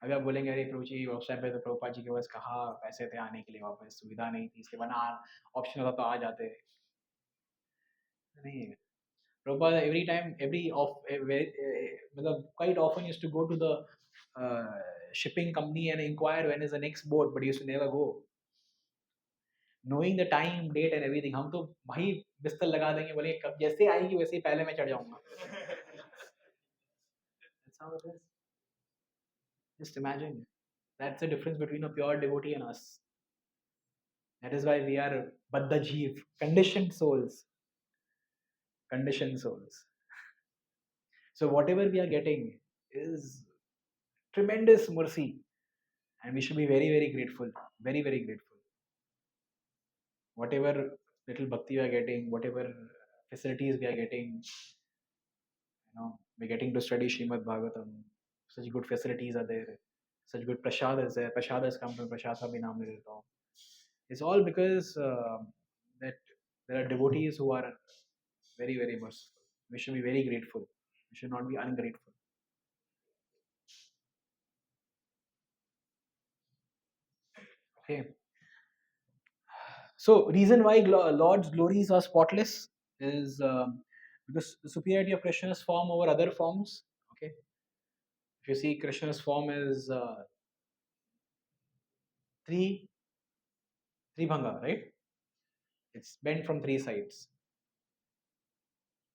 अभी आप बोलेंगे अरे प्रभु जी उस टाइम पे तो प्रभुपाद जी के पास कहाँ पैसे थे आने के लिए, वापस सुविधा नहीं थी, इसके बना ऑप्शन होता तो आ जाते. नहीं. Prabhupada every time, quite often used to go to the shipping company and inquire when is the next boat, but he used to never go. Knowing the time, date and everything, हम तो भाई बिस्तर लगा देंगे, बोले कब जैसे आएगी वैसे ही पहले मैं चढ़ जाऊंगा. That's how it is. Just imagine. That's the difference between a pure devotee and us. That is why we are Baddha Jeev, conditioned souls. Conditioned souls. So whatever we are getting is tremendous mercy. And we should be very, very grateful. Very, very grateful. Whatever little bhakti we are getting, whatever facilities we are getting, we're getting to study Srimad Bhagavatam. Such good facilities are there. Such good prasad is there. Prasad has come from Prasad Sabhi Naam Le Leta Hu. It's all because that there are devotees who are very, very merciful. We should be very grateful. We should not be ungrateful. Okay. So, reason why Lord's glories are spotless is because the superiority of Krishna's form over other forms. Okay. If you see, Krishna's form is three bhanga, right? It's bent from 3 sides.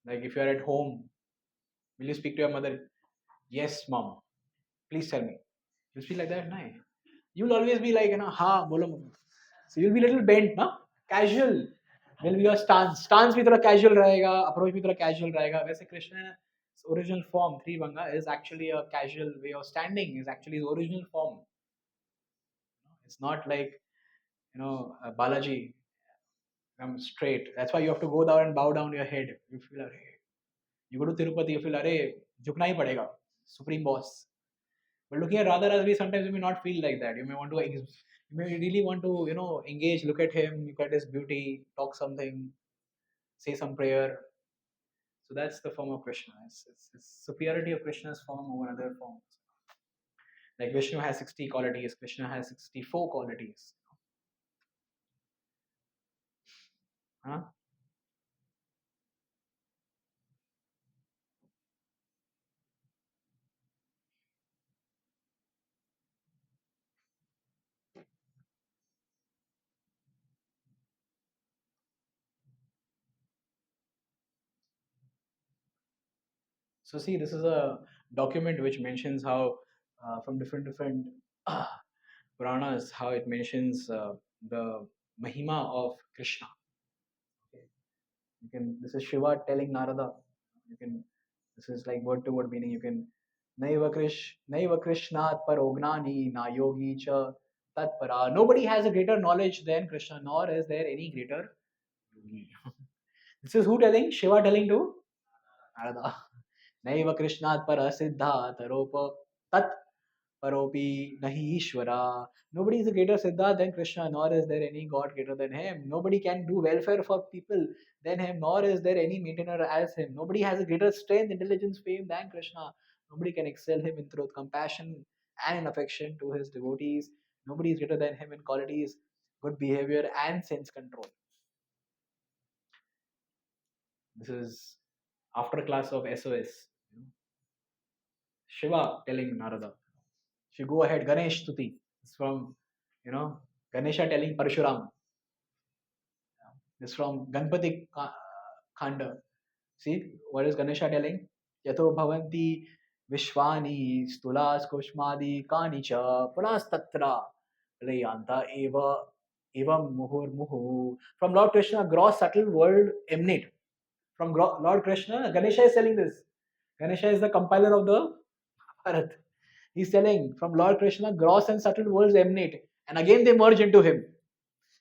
Like if you are at home, will you speak to your mother? Yes, mom. Please tell me. You'll speak like that, no? You'll always be like, ha, bolo mama. So you'll be a little bent, na? Casual. Will be your stance. Stance भी थोड़ा casual रहेगा, approach भी थोड़ा casual रहेगा. वैसे Krishna's original form, three bhanga, is actually a casual way of standing. Is actually his original form. It's not like Balaji. Come straight. That's why you have to go down and bow down your head. You feel, you go to Tirupati, you feel, अरे झुकना ही पड़ेगा. Supreme boss. But looking at Radharaj, sometimes you may not feel like that. You may want to, you may really want to, engage, look at him, look at his beauty, talk something, say some prayer. So that's the form of Krishna. It's superiority of Krishna's form over other forms. Like Vishnu has 60 qualities, Krishna has 64 qualities. Huh? So see, this is a document which mentions how from different Puranas, how it mentions the Mahima of Krishna. Okay. This is Shiva telling Narada, You can, this is like word to word meaning. You can, Naiva Krishnat Parognani Na Yogi Cha Tatpara. Nobody has a greater knowledge than Krishna, nor is there any greater yogi. This is who telling? Shiva telling to Narada. Naiva Krishnat Parasiddha Taropa Tat Paropi Nahi Ishvara. Nobody is a greater Siddha than Krishna, nor is there any God greater than him. Nobody can do welfare for people than him, nor is there any maintainer as him. Nobody has a greater strength, intelligence, fame than Krishna. Nobody can excel him in truth, compassion, and in affection to his devotees. Nobody is greater than him in qualities, good behavior, and sense control. This is after class of SOS. Shiva telling Narada, if you go ahead, Ganesh Stuti. It's from, Ganesha telling Parshuram. It's from Ganpati Khanda. See, what is Ganesha telling? Yato bhavanti vishwani stulas kushmadi kanicha punas tatra rayanta evam muhur muhu. From Lord Krishna, gross subtle world emanate. From Lord Krishna, Ganesha is telling this. Ganesha is the compiler of the Bharat. He's telling from Lord Krishna, gross and subtle worlds emanate, and again they merge into him.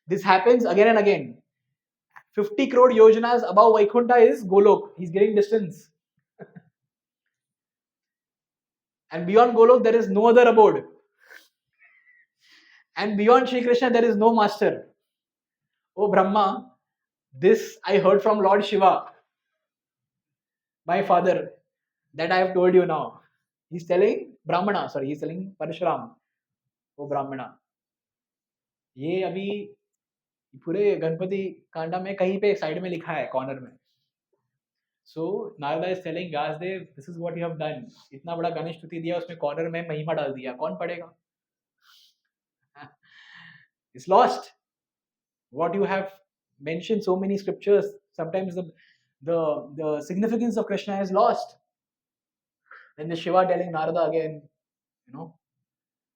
This happens again and again. 50 crore yojanas above Vaikunta is Golok. He's getting distance. And beyond Golok, there is no other abode. And beyond Shri Krishna, there is no master. Oh Brahma, this I heard from Lord Shiva, my father, that I have told you now. He's telling he's telling Parshuram, oh Brahmana, ये अभी पूरे गणपति कांडा में कहीं पे side में लिखा है corner में. So Narada is telling Vyasdev, this is what you have done. इतना बड़ा गणेश स्तुति दिया, उसमें कॉर्नर में महिमा डाल दिया, कौन पढ़ेगा? It's lost. What you have mentioned so many scriptures, sometimes the significance of Krishna is lost. Then the Shiva telling Narada again,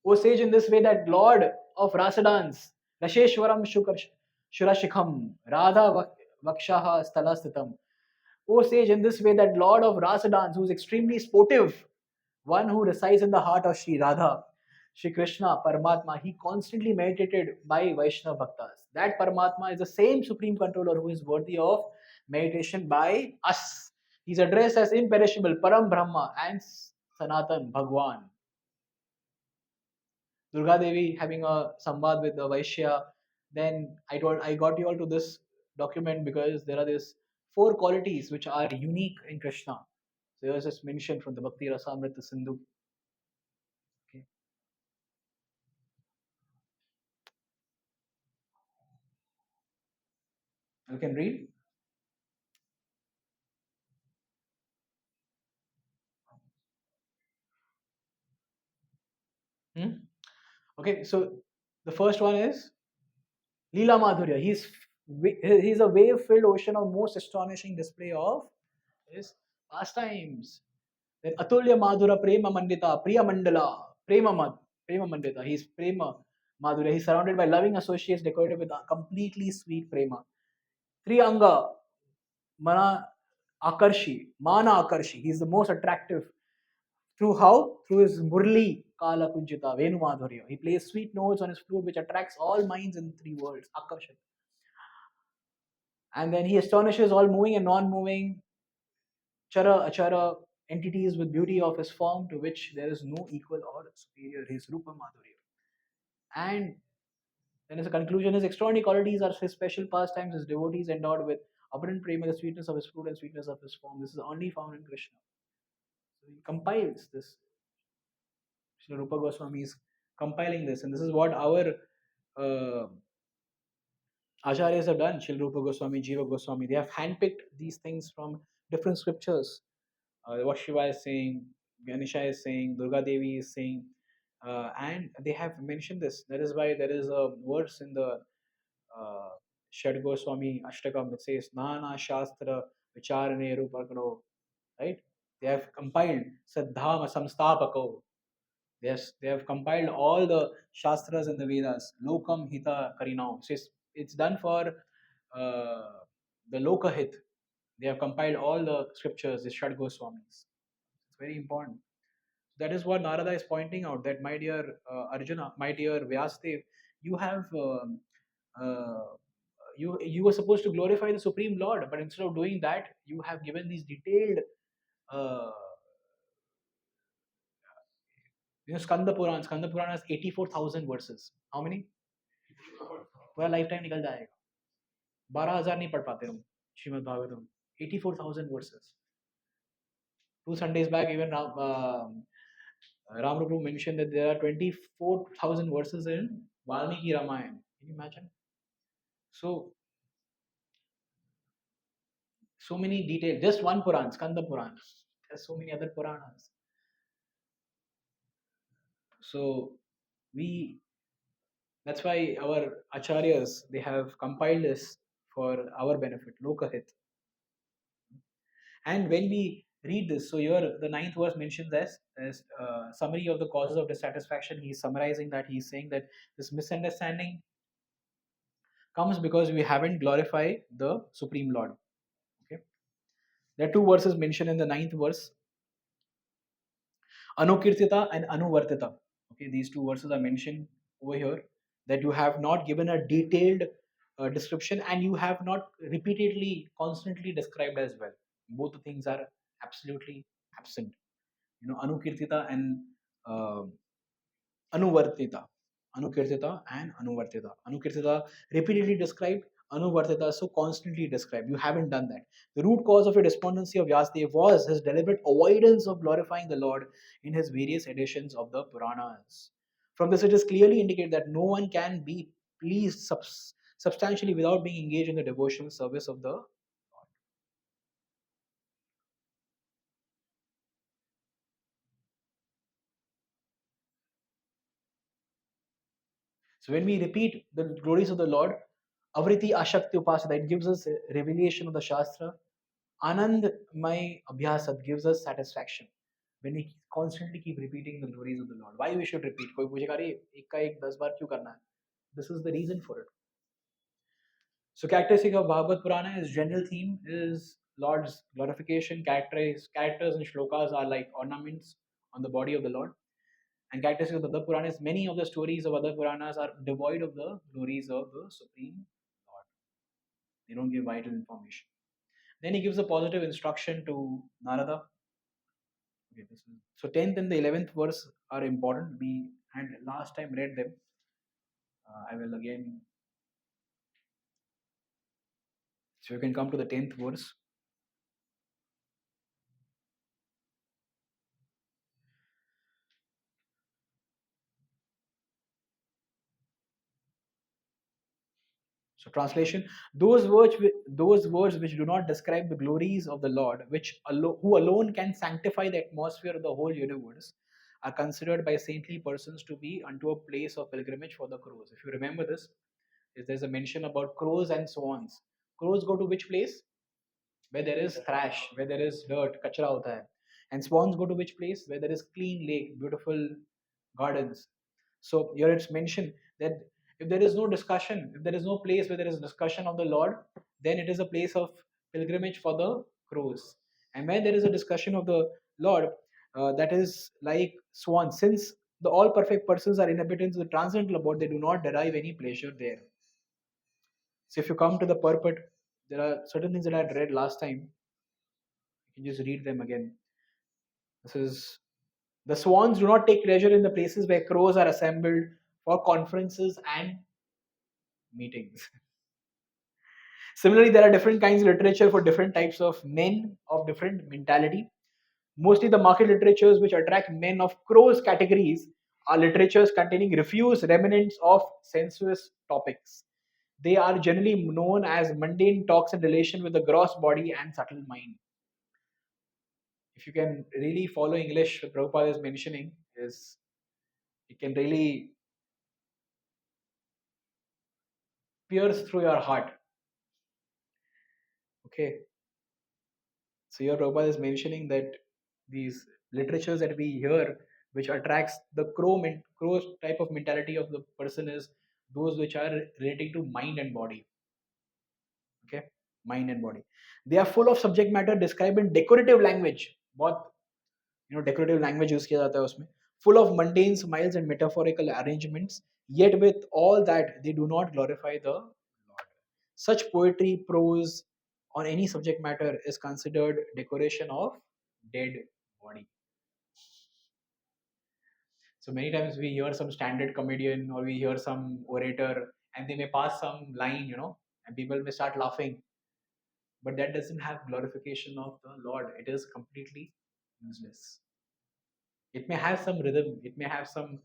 O sage, in this way that Lord of Rasadans, Rasheshwaram Shurashikham, Radha Vakshaha Stalastitam. O sage, in this way that Lord of Rasadans, who is extremely sportive, one who resides in the heart of Sri Radha, Sri Krishna, Paramatma, he constantly meditated by Vaishnava Bhaktas. That Paramatma is the same Supreme Controller who is worthy of meditation by us. He is addressed as imperishable, Param Brahma and Sanatan Bhagwan. Durga Devi having a samvad with the Vaishya. Then I got you all to this document because there are these 4 qualities which are unique in Krishna. So there's this mention from the Bhakti Rasamrita Sindhu. Okay. You can read. Okay, so the first one is Leela Madhurya. He's a wave-filled ocean of most astonishing display of his pastimes. Then Atulya Madhura Prema Mandita, Priya Mandala, Prema Mandita. He's Prema Madhurya. He's surrounded by loving associates decorated with a completely sweet Prema. Trianga Mana Akarshi. He's the most attractive. Through how? Through his Murli Kala Kunjita, Venu Madhurya. He plays sweet notes on his flute which attracts all minds in 3 worlds. Akarshan. And then he astonishes all moving and non-moving Chara Achara entities with beauty of his form to which there is no equal or superior. His Rupa Madhurya. And then as a conclusion, his extraordinary qualities are his special pastimes, his devotees endowed with abundant prema, the sweetness of his fruit and sweetness of his form. This is only found in Krishna. So he compiles this. Srila Rupa Goswami is compiling this, and this is what our Acharyas have done. Srila Rupa Goswami, Jiva Goswami, they have handpicked these things from different scriptures. What Shiva is saying, Ganesha is saying, Durga Devi is saying, and they have mentioned this. That is why there is a verse in the Shad Goswami Ashtakam that says, Nana Shastra Vicharane Rupakano. Right? They have compiled Saddhama Samstapako. Yes, they have compiled all the Shastras and the Vedas. Lokam Hita Karinam. So it's done for the Lokahit. They have compiled all the scriptures, the Shad Goswamis. It's very important. That is what Narada is pointing out, that my dear Arjuna, my dear Vyasdev, you have uh, you were supposed to glorify the Supreme Lord, but instead of doing that, you have given these detailed uh, Skanda Puran has 84,000 verses. How many? पूरा life time निकल जाएगा. 12,000 नहीं पढ़ पाते हम Shrimad Bhagavatam. 84,000 verses. 2 Sundays back, even Ram Prabhu mentioned that there are 24,000 verses in Valmiki Ramayana. Can you imagine? So, so many details. Just one Puran, Skanda Puran. There's so many other Puranas. So, that's why our acharyas, they have compiled this for our benefit, Lokahit. And when we read this, so here the ninth verse mentions as summary of the causes of dissatisfaction. He's summarizing that. He's saying that this misunderstanding comes because we haven't glorified the Supreme Lord. Okay, there are two verses mentioned in the ninth verse: Anukirtita and Anuvartita. Okay, these two verses are mentioned over here, that you have not given a detailed description, and you have not repeatedly, constantly described as well. Both the things are absolutely absent. Anukirtita and uh, Anuvartita. Anukirtita and Anuvartita. Anukirtita repeatedly described, Anuvartita so constantly described. You haven't done that. The root cause of your despondency of Vyasadeva was his deliberate avoidance of glorifying the Lord in his various editions of the Puranas. From this, it is clearly indicated that no one can be pleased substantially without being engaged in the devotional service of the. So when we repeat the glories of the Lord, Avriti Ashakti Upasada, it gives us a revelation of the Shastra. Anand Mai Abhyasat gives us satisfaction. When we constantly keep repeating the glories of the Lord. Why we should repeat? कोई पूछेगा अरे एक का एक 10 बार क्यों करना है? This is the reason for it. So characteristic of Bhagavad Purana is general theme is Lord's glorification. Characters and shlokas are like ornaments on the body of the Lord. And characteristic of the other Puranas, many of the stories of other Puranas are devoid of the glories of the Supreme Lord. They don't give vital information. Then he gives a positive instruction to Narada. Okay, so 10th and the 11th verse are important. We had last time read them. I will again. So you can come to the 10th verse. So translation: those words which do not describe the glories of the Lord, who alone can sanctify the atmosphere of the whole universe, are considered by saintly persons to be unto a place of pilgrimage for the crows. If you remember this, there's a mention about crows and swans. Crows go to which place? Where there is thrash, where there is dirt, kachra hota hai. And swans go to which place? Where there is clean lake, beautiful gardens. So here it's mentioned that if there is no discussion, if there is no place where there is discussion of the Lord, then it is a place of pilgrimage for the crows. And where there is a discussion of the Lord, that is like swans. Since the all perfect persons are inhabitants of the transcendental abode, they do not derive any pleasure there. So if you come to the purport, there are certain things that I had read last time. You can just read them again. This is: the swans do not take pleasure in the places where crows are assembled for conferences and meetings. Similarly, there are different kinds of literature for different types of men of different mentality. Mostly the market literatures which attract men of crows categories are literatures containing refuse remnants of sensuous topics. They are generally known as mundane talks in relation with the gross body and subtle mind. If you can really follow English, what Prabhupada is mentioning is it can really pierce through your heart. Okay. So here Prabhupada is mentioning that these literatures that we hear, which attracts the crow type of mentality of the person, is those which are relating to mind and body. Okay. mind and body. They are full of subject matter described in decorative language. बहुत decorative language use किया जाता है उसमें. Full of mundane smiles and metaphorical arrangements. Yet with all that, they do not glorify the Lord. Such poetry, prose, on any subject matter is considered decoration of dead body. So many times we hear some standard comedian or we hear some orator and they may pass some line, and people may start laughing. But that doesn't have glorification of the Lord. It is completely useless. It may have some rhythm, it may have some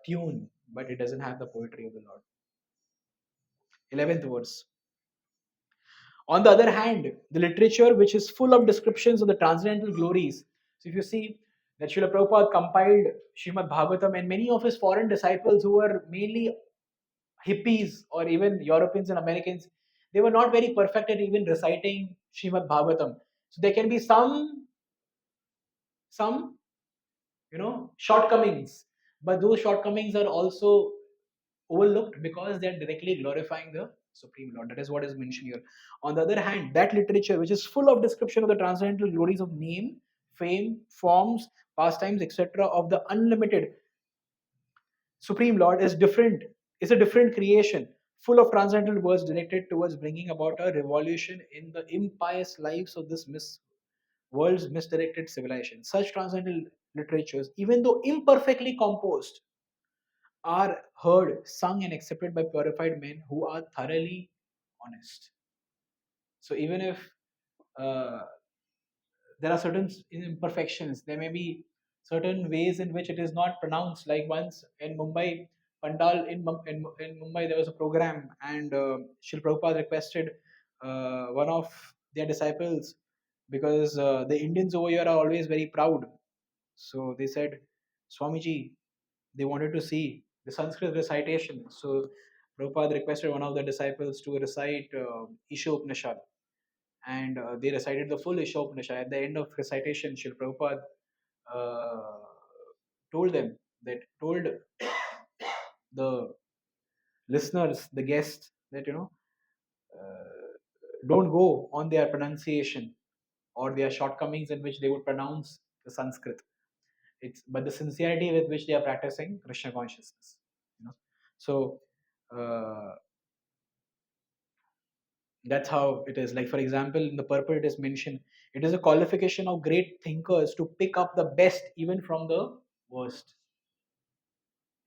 tune, but it doesn't have the poetry of the Lord. 11th verse. On the other hand, the literature which is full of descriptions of the transcendental glories. So if you see that Srila Prabhupada compiled Srimad Bhagavatam, and many of his foreign disciples who were mainly hippies or even Europeans and Americans, they were not very perfect at even reciting Srimad Bhagavatam. So there can be some shortcomings, but those shortcomings are also overlooked because they are directly glorifying the Supreme Lord. That is what is mentioned here. On the other hand, that literature which is full of description of the transcendental glories of name, fame, forms, pastimes, etc., of the unlimited Supreme Lord is different. Is a different creation, full of transcendental words directed towards bringing about a revolution in the impious lives of this world's misdirected civilization. Such transcendental literatures, even though imperfectly composed, are heard, sung, and accepted by purified men who are thoroughly honest. So even if uh, there are certain imperfections, there may be certain ways in which it is not pronounced. Like once in Mumbai, Pandal in Mumbai, there was a program, and Srila Prabhupada requested one of their disciples, because the Indians over here are always very proud. So they said, Swamiji, they wanted to see the Sanskrit recitation. So Prabhupada requested one of the disciples to recite Isha Upanishad, and they recited the full Isha Upanishad. At the end of recitation, Srila Prabhupada uh, told the listeners, the guests, that don't go on their pronunciation or their shortcomings in which they would pronounce the Sanskrit. It's but the sincerity with which they are practicing Krishna consciousness. So uh, that's how it is. Like for example, in the purport it is mentioned, it is a qualification of great thinkers to pick up the best even from the worst.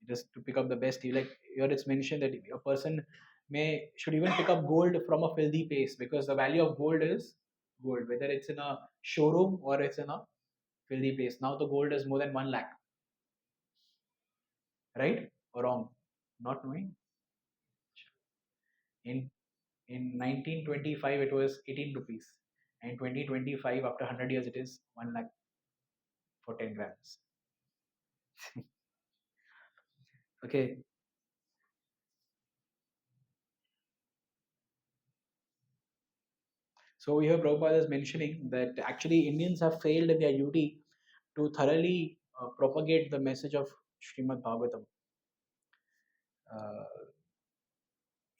It is to pick up the best. Like here it's mentioned that a person should even pick up gold from a filthy place, because the value of gold is gold, whether it's in a showroom or it's in a filthy place. Now the gold is more than 1 lakh, right or wrong? Not knowing. In 1925 it was 18 rupees, and 2025 after 100 years it is 1 lakh for 10 grams. Okay, so here Prabhupada is mentioning that actually Indians have failed in their duty to thoroughly propagate the message of Srimad Bhagavatam. uh,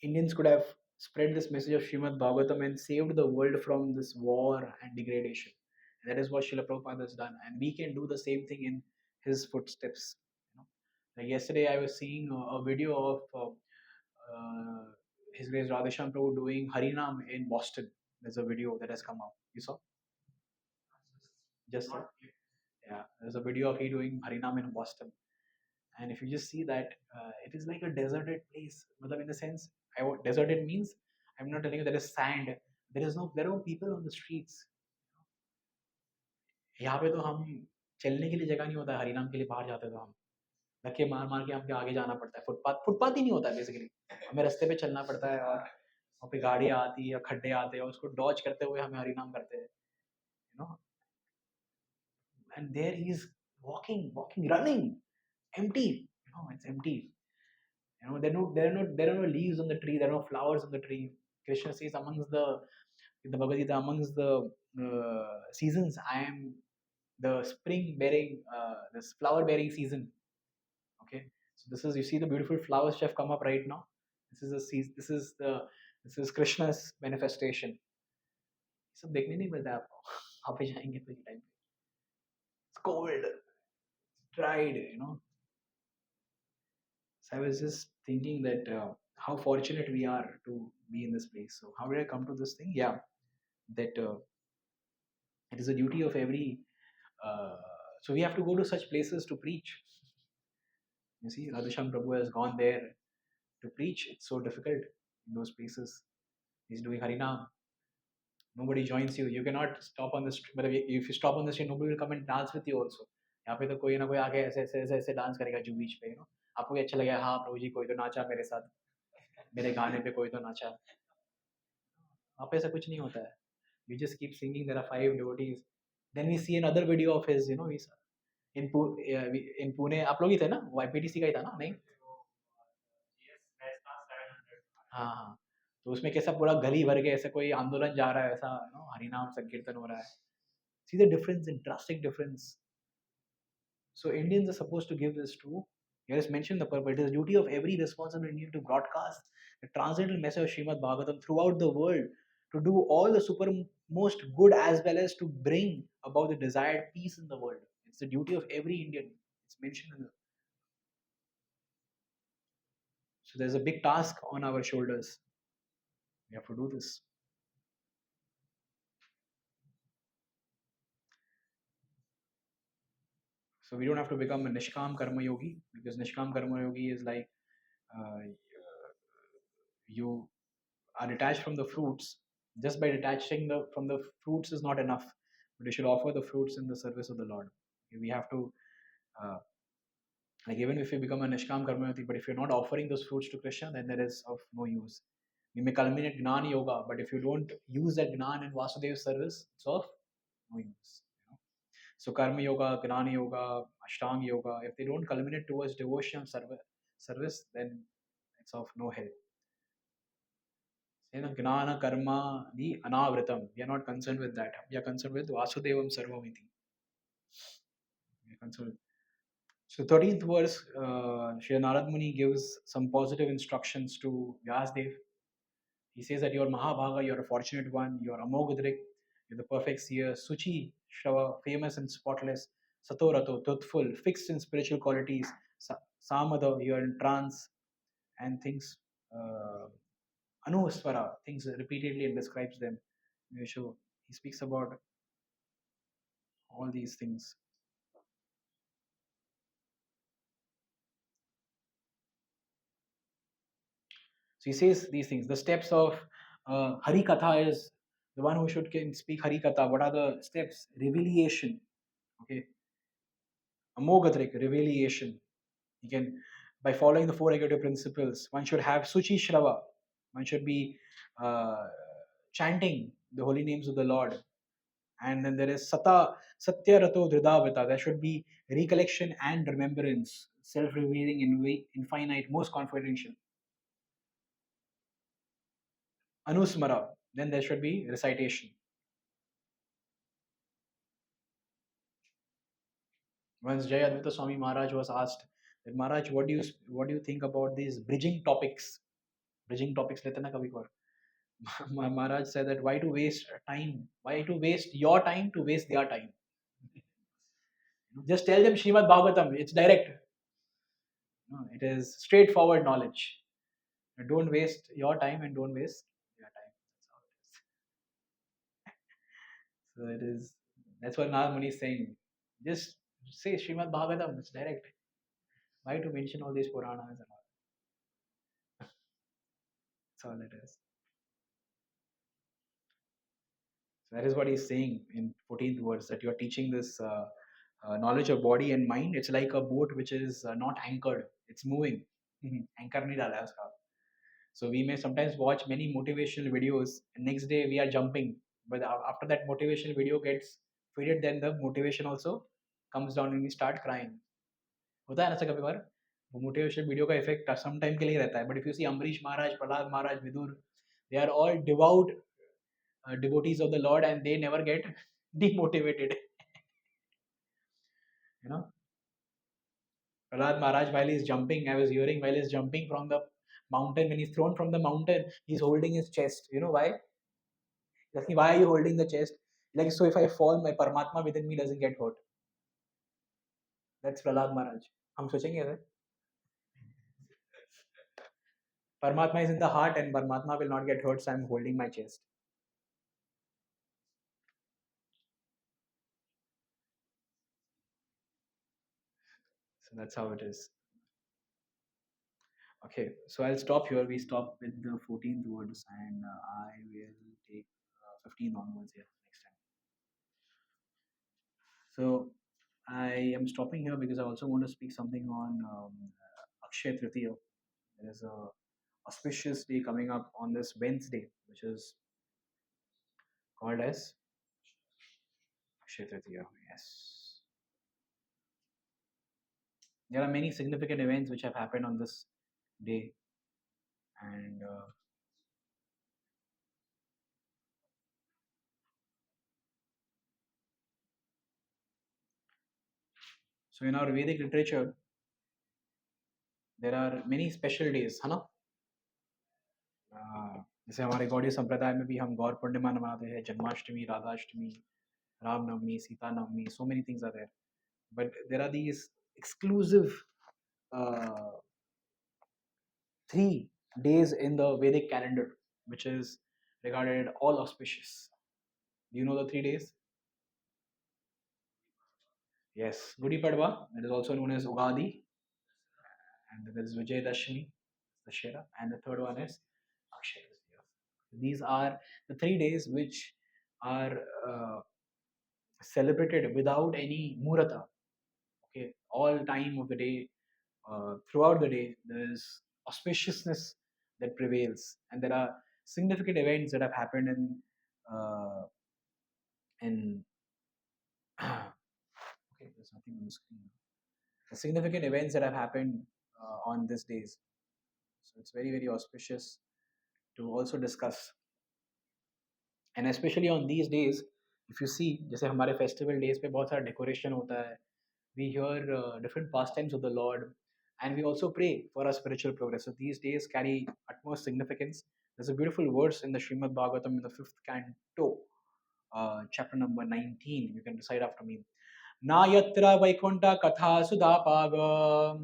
Indians could have spread this message of Srimad Bhagavatam and saved the world from this war and degradation. And that is what Srila Prabhupada has done. And we can do the same thing in his footsteps. Like yesterday, I was seeing a video of His Grace Radheshyam Prabhu doing Harinam in Boston. There's a video that has come out. You saw? Just yeah, there's a video of he doing Harinam in Boston. And if you just see that, it is like a deserted place. Matlab in the sense, deserted means, I'm not telling you there is sand. There are no people on the streets. यहाँ पे तो हम चलने के लिए जगह नहीं होता है, हरिनाम के लिए बाहर जाते तो हम धक्के मार मार के हमको आगे जाना पड़ता है. फुटपाथ ही नहीं होता है बेसिकली, हमें रास्ते पे चलना पड़ता है, और वहाँ पे गाड़ियाँ आती है या खड्डे आते हैं, उसको डॉज करते हुए हमें हरिनाम करते हैं, and there he is walking, running, empty. It's empty. There are no leaves on the tree. There are no flowers on the tree. Krishna says in the Bhagavad Gita, amongst the seasons, I am the spring bearing, this flower bearing season. Okay, so this is, you see the beautiful flowers which have come up right now. This is the This is Krishna's manifestation. सब देखने नहीं मिलता है आपको वहाँ पे जाएंगे तो time it's cold, dried, So I was just thinking that how fortunate we are to be in this place. So how did I come to this thing? Yeah, that it is a duty of every. Uh, so we have to go to such places to preach. You see, Radhasham Prabhu has gone there to preach. It's so difficult in those places. He's doing Harinam. Nobody joins you. You cannot stop on the street. But if you stop on the street, nobody will come and dance with you also. यहाँ पे तो कोई ना कोई आके ऐसे ऐसे ऐसे ऐसे डांस करेगा जो बीच पे आपको भी अच्छा लगेगा हाँ प्रभु जी कोई तो नाचा मेरे साथ मेरे गाने पे कोई तो नाचा वहाँ पे ऐसा कुछ नहीं होता है you just keep singing there are five devotees then we see another video of his he's in Pune आप लोग ही थे ना वो IPTC का ही था ना नहीं हाँ हाँ तो उसमें कैसा पूरा गली भर के ऐसा कोई आंदोलन जा रहा है ऐसा हरिनाम संकीर्तन हो रहा है see the difference in drastic difference so Indians are supposed to give this to here is mentioned the purpose it is the duty of every responsible Indian to broadcast the transcendental message of Srimad Bhagavatam throughout the world to do all the supermost good as well as to bring about the desired peace in the world it's the duty of every Indian it's mentioned in the so there's a big task on our shoulders we have to do this so we don't have to become a Nishkam Karma Yogi because Nishkam Karma Yogi is like uh, you are detached from the fruits. Just by detaching from the fruits is not enough, but you should offer the fruits in the service of the Lord. We have to, uh, like even if you become a Nishkam Karma Yogi, but if you're not offering those fruits to Krishna, then there is of no use. We may culminate Gnana Yoga, but if you don't use that Gnan in Vasudeva service, it's of no use. So Karma Yoga, Gnana Yoga, Ashtanga Yoga, if they don't culminate towards devotion service, then it's of no help. Gnana karma the anavritam. We are not concerned with that. We are concerned with Vasudevam Sarvamiti. We are concerned. So 13th verse, Sri Narad Muni gives some positive instructions to Vyasdev. He says that you're Mahabhaga, you're a fortunate one, you're Amoghadrik, you're the perfect seer, Suchi, Shrava, famous and spotless, Satorato, truthful, fixed in spiritual qualities, Samada, you're in trance, and things, Anuswara, things repeatedly and describes them. So he speaks about all these things. So he says these things. The steps of Hari Katha is the one who should can speak Hari Katha. What are the steps? Revelation. Okay. Amogadrik, revelation. You can, by following the four executive principles, one should have Suchi Shrava. One should be chanting the holy names of the Lord. And then there is Satya Rato Dridavita. There should be recollection and remembrance, self-revealing, infinite, most confidential. Anusmara. Then there should be recitation. Once Jay Advaita Swami Maharaj was asked, that, Maharaj, what do you think about these bridging topics? Bridging topics लेते ना कभी कभार. Maharaj said that why to waste time? Why to waste your time to waste their time? Just tell them Srimad Bhagavatam. It's direct. It is straightforward knowledge. Don't waste your time and don't waste their time. That's all it is. So it is. That's what Narad Muni is saying. Just say Srimad Bhagavatam. It's direct. Why to mention all these Puranas and all? That's all it is. So that is what he's saying in 14th verse that you are teaching this knowledge of body and mind. It's like a boat which is not anchored. It's moving. Anchor nahi dala hai uska. So we may sometimes watch many motivational videos and next day we are jumping. But after that motivational video gets faded, then the motivation also comes down and we start crying. होता है ना ऐसा कभी बार वो motivation video का effect some time के लिए रहता है but if you see Ambarish Maharaj Prahlad Maharaj Vidur they are all devout devotees of the Lord and they never get demotivated. Prahlad Maharaj, while he's jumping, I was hearing while he's jumping from the mountain, when he's thrown from the mountain, he's holding his chest. You know why? He's asking, why are you holding the chest? Like, so if I fall, my Paramatma within me doesn't get hurt. That's Prahlad Maharaj. हम सोचेंगे ऐसे? Paramatma is in the heart and Paramatma will not get hurt, so I'm holding my chest. So that's how it is. Okay, so I'll stop here. We stop with the 14th words and I will take 15 onwards here next time. So I am stopping here because I also want to speak something on Akshay Tritiya. There is a auspicious day coming up on this Wednesday, which is called as Akshay Tritiya. Yes. There are many significant events which have happened on this day, and so in our Vedic literature, there are many special days, है ना? जैसे हमारे गौड़ीय संप्रदाय में भी हम गौर पूर्णिमा मनाते हैं, जन्माष्टमी, राधाष्टमी, रामनवमी, सीता नवमी, so many things are there. But there are these exclusive 3 days in the Vedic calendar, which is regarded all auspicious. Do you know the 3 days? Yes, Gudi Padwa, it is also known as Ugadi, and there is Vijayadashmi, Dashera, and the third one is Akshay Tritiya. These are the 3 days which are celebrated without any murata. Okay, all time of the day, throughout the day, there is auspiciousness that prevails, and there are significant events that have happened in okay, there's nothing on the screen. The significant events that have happened on these days. So it's very, very auspicious to also discuss. And especially on these days, if you see, जैसे हमारे festival days पे बहुत सारा decoration होता है. We hear different pastimes of the Lord, and we also pray for our spiritual progress. So these days carry utmost significance. There's a beautiful verse in the Srimad Bhagavatam in the 5th canto, chapter number 19. You can recite after me. Na yatra vaikunta katha sudapaga.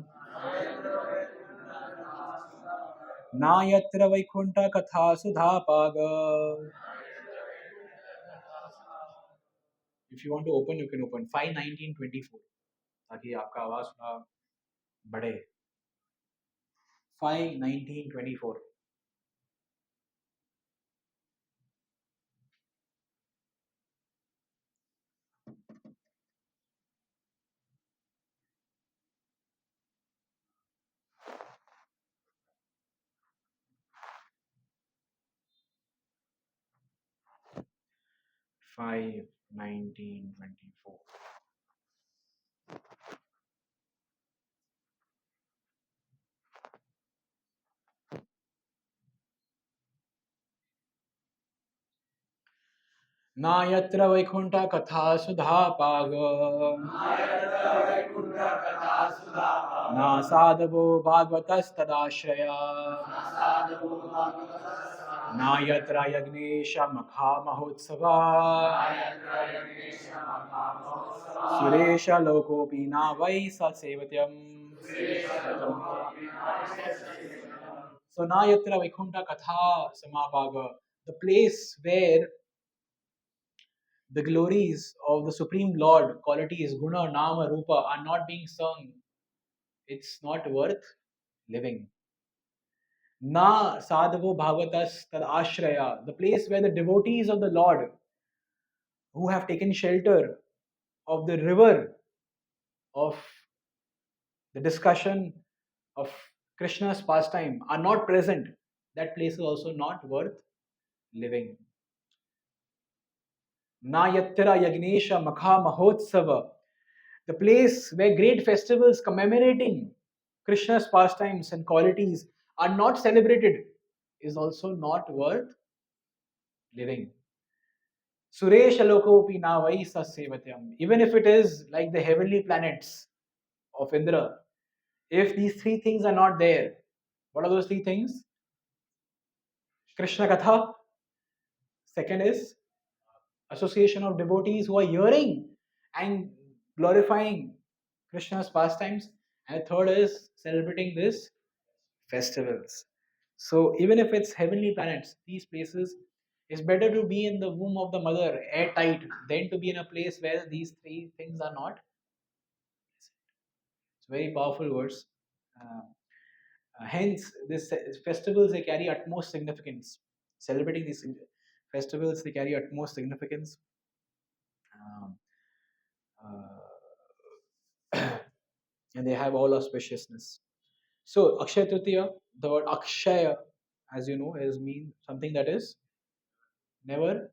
Na yatra vaikunta katha sudhapaga. If you want to open, you can open 5:19:24 ताकि आपका आवाज थोड़ा बढ़े. 5:19:24. 5:19:24. ना यत्र वैकुंठ कथा सुधा पाग ना साधवो भागवतस्तदाश्रया ना यत्र यज्ञेश मखा महोत्सवा सुरेश लोकोपि ना वै ससेवत्यम्. So na yatra vaikunta katha samapaga, the place where the glories of the Supreme Lord, qualities, guna, nama, rupa, are not being sung, it's not worth living. Na sadhavo bhagavatas tad ashraya, the place where the devotees of the Lord who have taken shelter of the river of the discussion of Krishna's pastime are not present, that place is also not worth living. Na yattira yagnesha makha mahotsava, the place where great festivals commemorating Krishna's pastimes and qualities are not celebrated, is also not worth living. Suresh alokopi na vai sasevatyam, even if it is like the heavenly planets of Indra, if these 3 things are not there, What are those three things? Krishna Katha. Second is association of devotees who are hearing and glorifying Krishna's pastimes. And third is celebrating this festivals. So even if it's heavenly planets, these places, it's better to be in the womb of the mother airtight than to be in a place where these three things are not. It's very powerful words. Uh, hence, this festivals they carry utmost significance. Celebrating these festivals they carry utmost significance. Um, and they have all auspiciousness. So Akshay Tritiya, the word Akshaya, as you know, is mean something that is never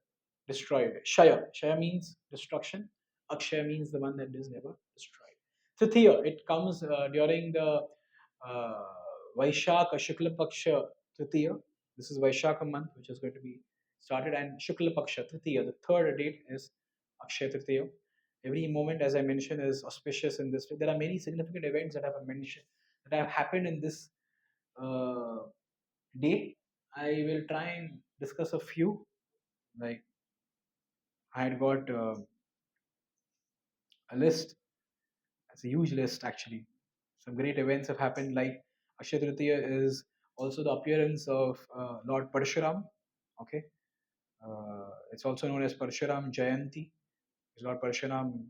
destroyed. Shaya means destruction. Akshaya means the one that is never destroyed. Tritiya, it comes during the uh, Vaishaka Shukla Paksha Tritiya. This is Vaishaka month, which is going to be started, and Shukla Paksha Tritiya. The third date is Akshay Tritiya. Every moment, as I mentioned, is auspicious in this day. There are many significant events that have mentioned that have happened in this uh, day. I will try and discuss a few. Like I had got a list. It's a huge list actually. Some great events have happened. Like Akshay Tritiya is also the appearance of Lord Parshuram. Okay, it's also known as Parshuram Jayanti. Lord Parshuram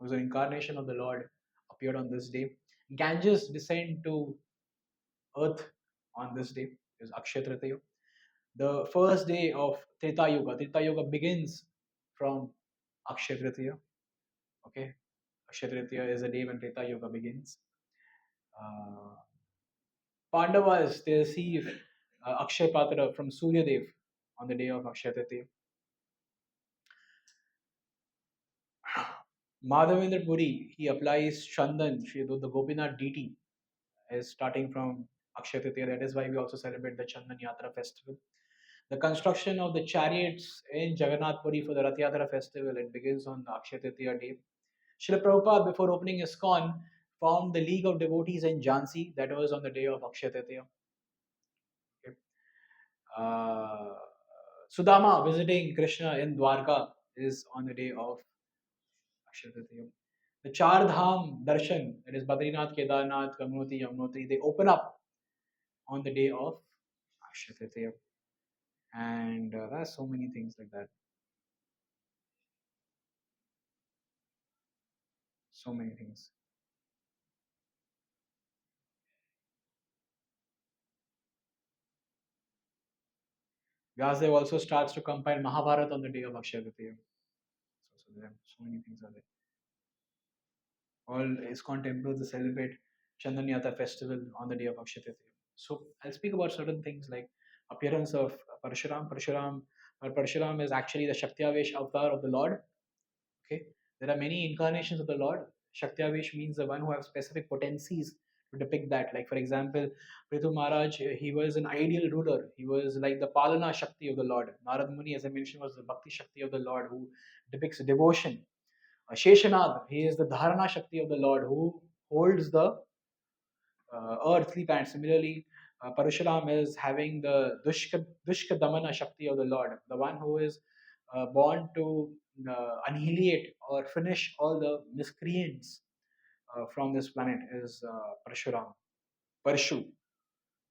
was an incarnation of the Lord, appeared on this day. Ganges descend to earth on this day is Akshay Tritiya. The first day of Treta Yuga. Treta Yuga begins from Akshay Tritiya. Okay, Akshay Tritiya is the day when Treta Yuga begins. Uh, Pandavas they receive Akshay Patra from Surya Dev on the day of Akshay Tritiya. Madhavendra Puri he applies Chandan, the Gopinath deity is starting from Akshay Tritiya. That is why we also celebrate the Chandan Yatra festival. The construction of the chariots in Jagannath Puri for the Rath Yatra festival it begins on the Akshay Tritiya day. Srila Prabhupada, before opening ISKCON, formed the League of Devotees in Jhansi. That was on the day of Akshay Tritiya. Okay. Uh, Sudama visiting Krishna in Dwarka is on the day of Akshay Tritiya. The Char Dham Darshan, that is Badrinath, Kedarnath, Gangotri, Yamunotri, they open up on the day of Akshay Tritiya. And there are so many things like that. So many things. Vyasadeva also starts to compile Mahabharata on the day of Akshay Tritiya. So there are so many things are there. All ISKCON temples they celebrate Chandanyata festival on the day of Akshay Tritiya. So I'll speak about certain things like appearance of Parshuram. Parshuram is actually the Shaktiavesh avatar of the Lord. Okay, there are many incarnations of the Lord. Shaktiavesh means the one who have specific potencies to depict that. Like for example, Prithu Maharaj, he was an ideal ruler. He was like the Palana Shakti of the Lord. Narad Muni, as I mentioned, was the Bhakti Shakti of the Lord who depicts devotion. Sheshanag, he is the Dharana Shakti of the Lord who holds the earthly planet. Similarly, Parashuram is having the Dushka Damana Shakti of the Lord, the one who is born to annihilate or finish all the miscreants from this planet is Parashuram. Parshu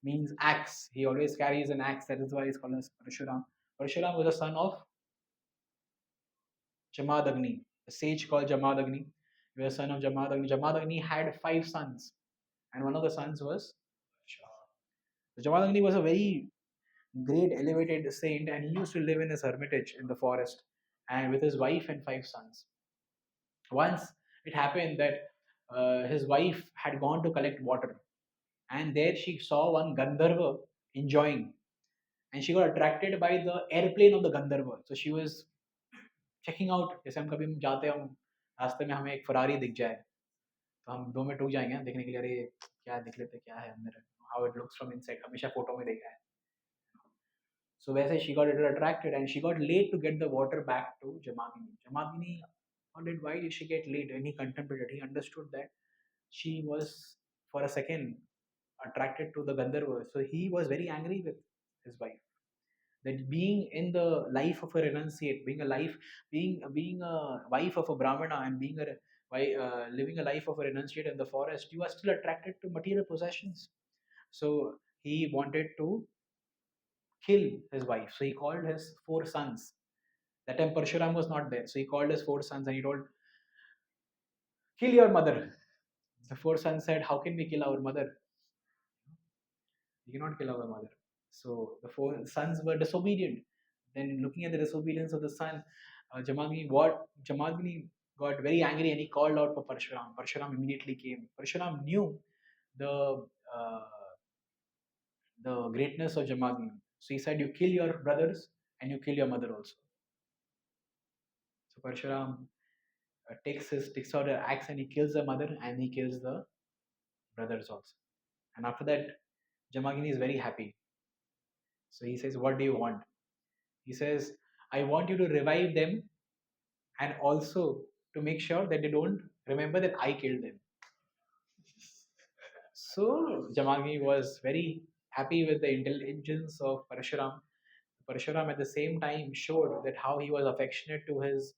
means axe. He always carries an axe. That is why he's called as Parashuram. Parashuram was a son of Jamadagni, a sage called Jamadagni. He was a son of Jamadagni. Jamadagni had five sons, and one of the sons was Jamadagni was a very great elevated saint, and he used to live in his hermitage in the forest and with his wife and five sons. Once it happened that his wife had gone to collect water, and there she saw one Gandharva enjoying, and she got attracted by the airplane of the Gandharva. So she was checking out. जैसे हम कभी जाते हैं रास्ते में हमें एक Ferrari दिख जाए तो हम 2 मिनट रुक जाएंगे देखने के लिए अरे क्या दिख लेते क्या है अंदर how it looks from inside हमेशा फोटो में देखा है so where she got a little attracted and she got late to get the water back to Jamagini. Jamagini wondered why did she get late and he contemplated. He understood that she was for a second attracted to the Gandharva. So he was very angry with his wife. That being in the life of a renunciate, being a wife of a Brahmana and living a life of a renunciate in the forest, you are still attracted to material possessions. So he wanted to kill his wife. So he called his four sons. That time Parshuram was not there. So he called his four sons and he told, kill your mother. The four sons said, how can we kill our mother? We cannot kill our mother. So the four sons were disobedient. Then looking at the disobedience of the son, Jamagini got very angry and he called out for Parshuram. Parshuram immediately came. Parshuram knew the uh, the greatness of Jamagini. So he said, you kill your brothers and you kill your mother also. So Parshuram takes out an axe and he kills the mother and he kills the brothers also. And after that, Jamagini is very happy. So he says, what do you want? He says, I want you to revive them and also to make sure that they don't remember that I killed them. So Jamagini was very happy with the intelligence of Parshuram. Parshuram at the same time showed that how he was affectionate to his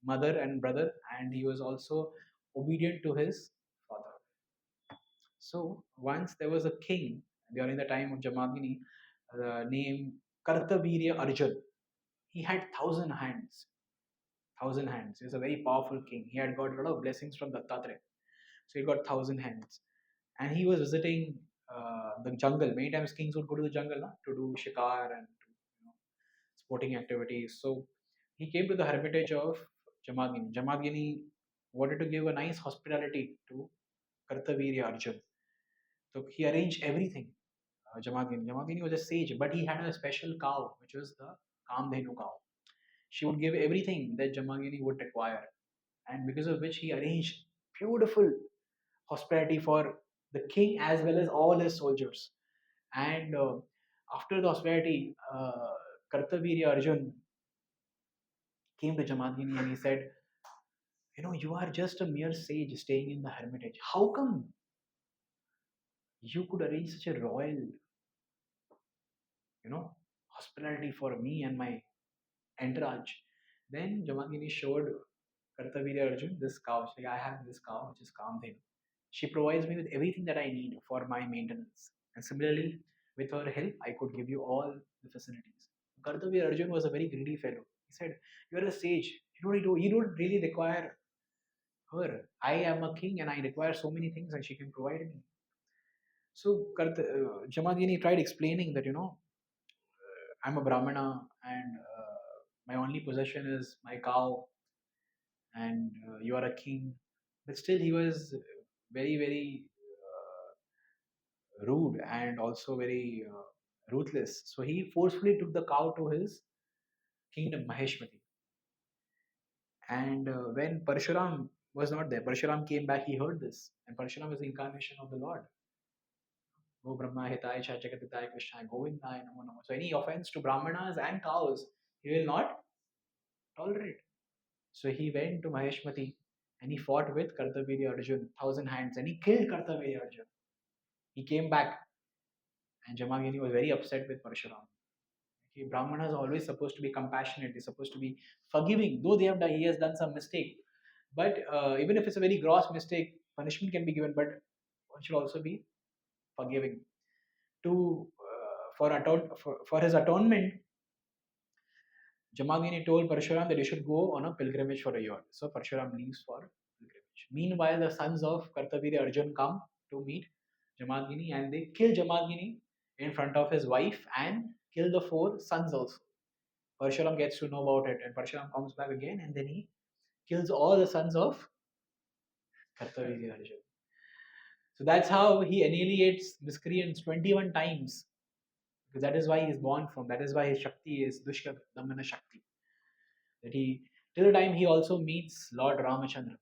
mother and brother, and he was also obedient to his father. So once there was a king during the time of Jamagini, named Kartavirya Arjun. He had 1,000 hands. 1,000 hands. He was a very powerful king. He had got a lot of blessings from Dattatreya. So he got 1,000 hands. And he was visiting the jungle. Many times kings would go to the jungle to do shikar and to, sporting activities. So he came to the hermitage of Jamagini. Jamagini wanted to give a nice hospitality to Kartavirya Arjun. So he arranged everything. Jamagini was a sage, but he had a special cow, which was the Kamdhenu cow. She would give everything that Jamagini would require, and because of which he arranged beautiful hospitality for the king as well as all his soldiers. And after the hospitality, Kartavirya Arjun came to Jamagini and he said, you are just a mere sage staying in the hermitage. How come you could arrange such a royal, hospitality for me and my entourage? Then Jamagini showed Kartavirya Arjun this cow. She's like, I have this cow, which is Kamdhenu. She provides me with everything that I need for my maintenance. And similarly, with her help, I could give you all the facilities. Kartavirya Arjun was a very greedy fellow. He said, you are a sage. You don't really require her. I am a king and I require so many things and she can provide me. So Jamagini tried explaining that, I'm a Brahmana and my only possession is my cow and you are a king. But still, he was very, very rude and also very ruthless. So he forcefully took the cow to his kingdom, Maheshmati. And when Parshuram was not there, Parshuram came back, he heard this. And Parshuram is the incarnation of the Lord. Go Brahma Hitai Cha Jagatitai Krishna Govindai Namo Namo. So any offense to Brahmanas and cows, he will not tolerate. So he went to Maheshmati and he fought with Kartavirya Arjun, 1,000 hands, and he killed Kartavirya Arjun. He came back and Jamagini was very upset with Parshuram. Okay, Brahmanas are always supposed to be compassionate, they're supposed to be forgiving, though he has done some mistake. But even if it's a very gross mistake, punishment can be given, but one should also be forgiving. For his atonement, Jamagini told Parshuram that he should go on a pilgrimage for a year. So Parshuram leaves for pilgrimage. Meanwhile, the sons of Kartavirya Arjun come to meet Jamagini and they kill Jamagini in front of his wife and kill the four sons also. Parshuram gets to know about it and Parshuram comes back again and then he kills all the sons of Kartavirya Arjun. So that's how he annihilates miscreants 21 times. Because that is why he is born from. That is why his Shakti is Dushya Damana Shakti. That he, till the time he also meets Lord Ramachandra.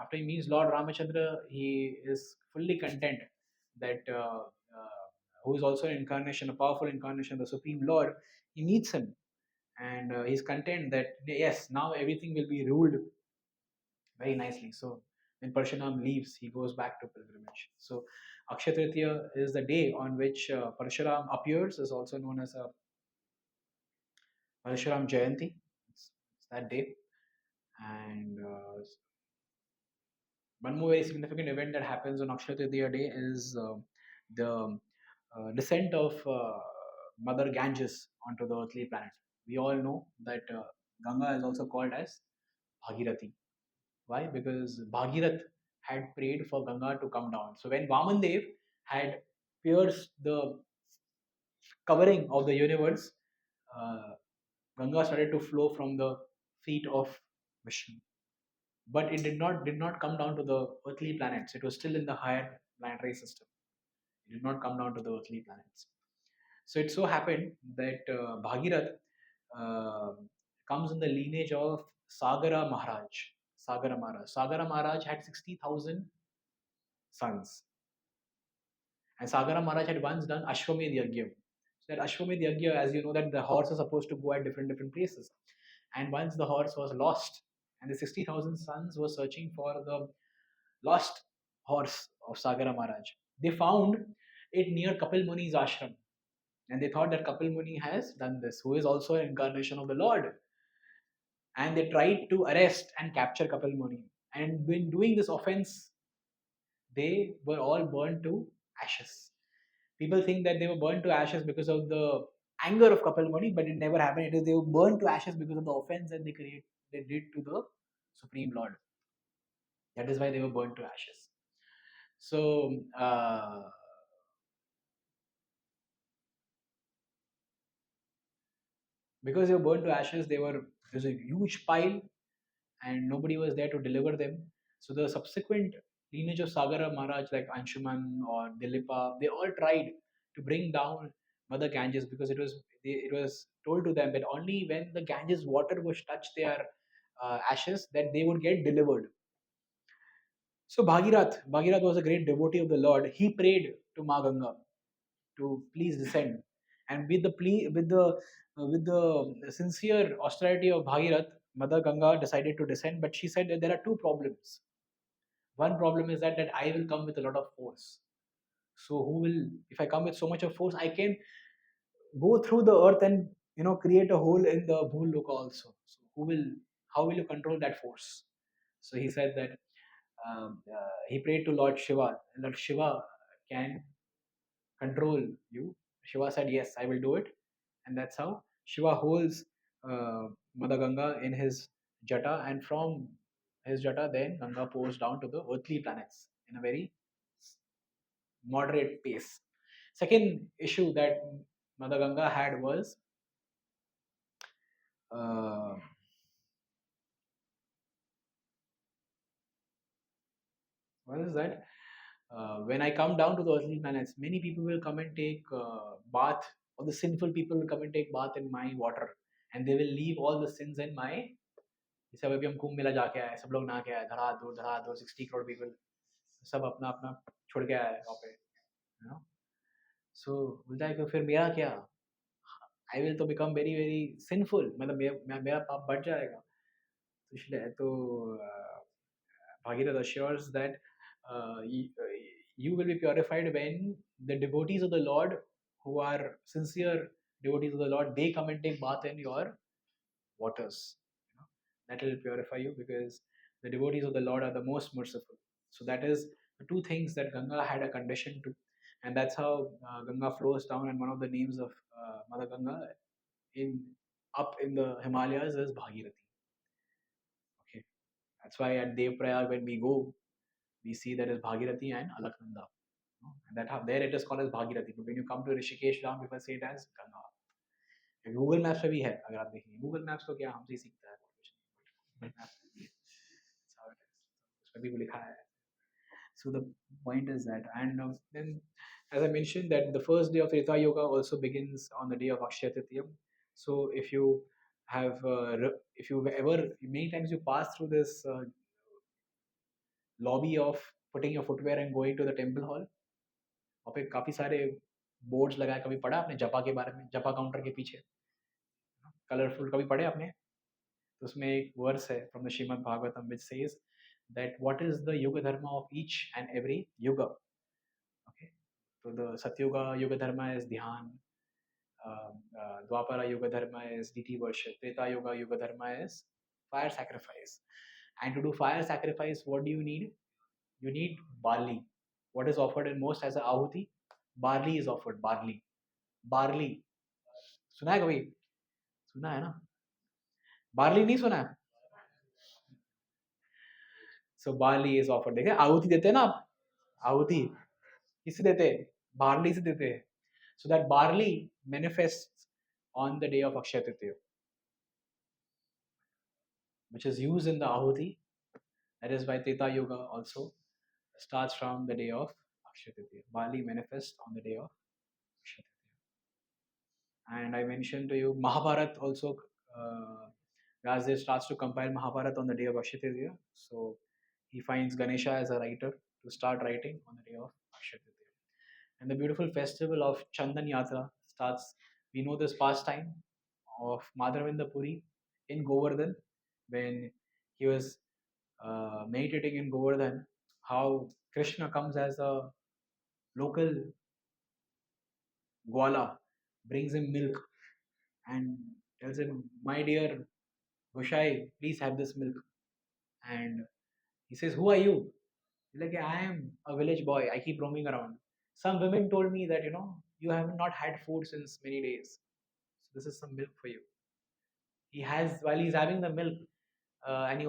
After he meets Lord Ramachandra, he is fully content that who is also an incarnation, a powerful incarnation, the Supreme Lord. He meets him and he's content that yes, now everything will be ruled very nicely. So when Parshuram leaves, he goes back to pilgrimage. So Akshay Tritiya is the day on which Parshuram appears, is also known as a Parshuram Jayanti. It's that day. And one more very significant event that happens on Akshay Tritiya day is the descent of Mother Ganges onto the earthly planet. We all know that Ganga is also called as Bhagirathi. Why? Because Bhagirath had prayed for Ganga to come down. So when Vaman Dev had pierced the covering of the universe, uh, Ganga started to flow from the feet of Vishnu. But it did not come down to the earthly planets. It was still in the higher planetary system. It did not come down to the earthly planets. So it so happened that Bhagirath uh, comes in the lineage of Sagara Maharaj. Sagara Maharaj had 60,000 sons. And Sagara Maharaj had once done Ashwamedh Yajna. So that Ashwamedh Yajna, as you know, that the horse is supposed to go at different places. And once the horse was lost, and the 60,000 sons were searching for the lost horse of Sagara Maharaj, they found it near Kapil Muni's ashram. And they thought that Kapil Muni has done this, who is also an incarnation of the Lord. And they tried to arrest and capture Kapil Muni. And when doing this offense, they were all burned to ashes. People think that they were burned to ashes because of the anger of Kapil Muni, but it never happened. It is they were burned to ashes because of the offense that they did to the Supreme Lord. That is why they were burned to ashes. So because they were burned to ashes, there's a huge pile, and nobody was there to deliver them. So the subsequent lineage of Sagara Maharaj, like Anshuman or Dilipa, they all tried to bring down Mother Ganges because it was told to them that only when the Ganges water was touch their ashes that they would get delivered. So Bhagirath was a great devotee of the Lord. He prayed to Ma Ganga to please descend, and with the sincere austerity of Bhagirath, Mother Ganga decided to descend, but she said that there are two problems. One problem is that I will come with a lot of force. So who will, if I come with so much of force, I can go through the earth and create a hole in the Bhul also. So how will you control that force? So he said that he prayed to Lord Shiva, and Lord Shiva can control you. Shiva said, yes, I will do it. And that's how Shiva holds Mother Ganga in his jata, and from his jata, then Ganga pours down to the earthly planets in a very moderate pace. Second issue that Mother Ganga had was uh, what is that? When I come down to the earthly planets, many people will come and take bath, or the sinful people will come and take bath in my water, and they will leave all the sins in my. जैसे अभी हम कुंभ मेला जाके आए, सब लोग नहा के आए, धड़ाधड़ 60 करोड़ पीपल, सब अपना अपना छोड़ के आए वहाँ पे, you know. So बोलता है कि फिर मेरा क्या, आई विल तो बिकम वेरी वेरी सिंफुल, मतलब मेरा पाप बढ़ जाएगा. तो इसलिए तो Bhagirath assures that you will be purified when the devotees of the Lord, who are sincere devotees of the Lord, they come and take bath in your waters. That will purify you, because the devotees of the Lord are the most merciful. So that is the two things that Ganga had a condition to, and that's how Ganga flows down. And one of the names of Mother Ganga in up in the Himalayas is Bhagirathi. Okay, that's why at Devprayag when we go, we see there is Bhagirathi and Alaknanda. And there it is called as Bhagirathi. But when you come to Rishikesh down, people say it as Ganga. Google maps पे भी है, अगर आप देखेंगे Google maps को क्या हमसे ही सीखता है, कुछ नहीं, उसमें भी लिखा है. So the point is that, and then as I mentioned, that the first day of Trita Yoga also begins on the day of Akshaya Tritiya. So if you ever, many times you pass through this lobby of putting your footwear and going to the temple hall, वहाँ पे काफी सारे boards लगाए, कभी पढ़ा आपने जपा के बारे में, जपा काउंटर के पीछे कलरफुल, कभी पढ़े आपने? तो उसमें एक वर्स है from the Shrimad Bhagavatam which says that what is the Yuga Dharma of each and every Yuga. Okay, so the Satyuga Yuga Dharma is Dhyan, Dwapara Yuga Dharma is deity worship, Treta Yuga Dharma is fire sacrifice. And to do fire sacrifice, what do you need? You need barley. What is offered in most as a ahuti? Barley is offered. Barley. Barley. सुना है कभी? सुना है ना? Barley नहीं सुना है? So barley is offered. देखे आहुति देते हैं ना आप? आहुति किससे देते हैं? बार्ली से देते हैं. So that barley manifests on the day of Akshay Tritiya, which is used in the ahuti. That is why Treta Yuga also starts from the day of Akshay Tritiya. Barley manifests on the day of Akshay Tritiya. And I mentioned to you Mahabharat also. Vyasdev starts to compile Mahabharat on the day of Akshay Tritiya. So he finds Ganesha as a writer to start writing on the day of Akshay Tritiya. And the beautiful festival of Chandan Yatra starts. We know this pastime of Madhavinda Puri in Govardhan when he was meditating in Govardhan, how Krishna comes as a local Gwala, brings him milk and tells him, "My dear Goshai, please have this milk." And he says, "Who are you?" He's like, "I am a village boy. I keep roaming around. Some women told me that, you have not had food since many days. So this is some milk for you." While he's having the milk, and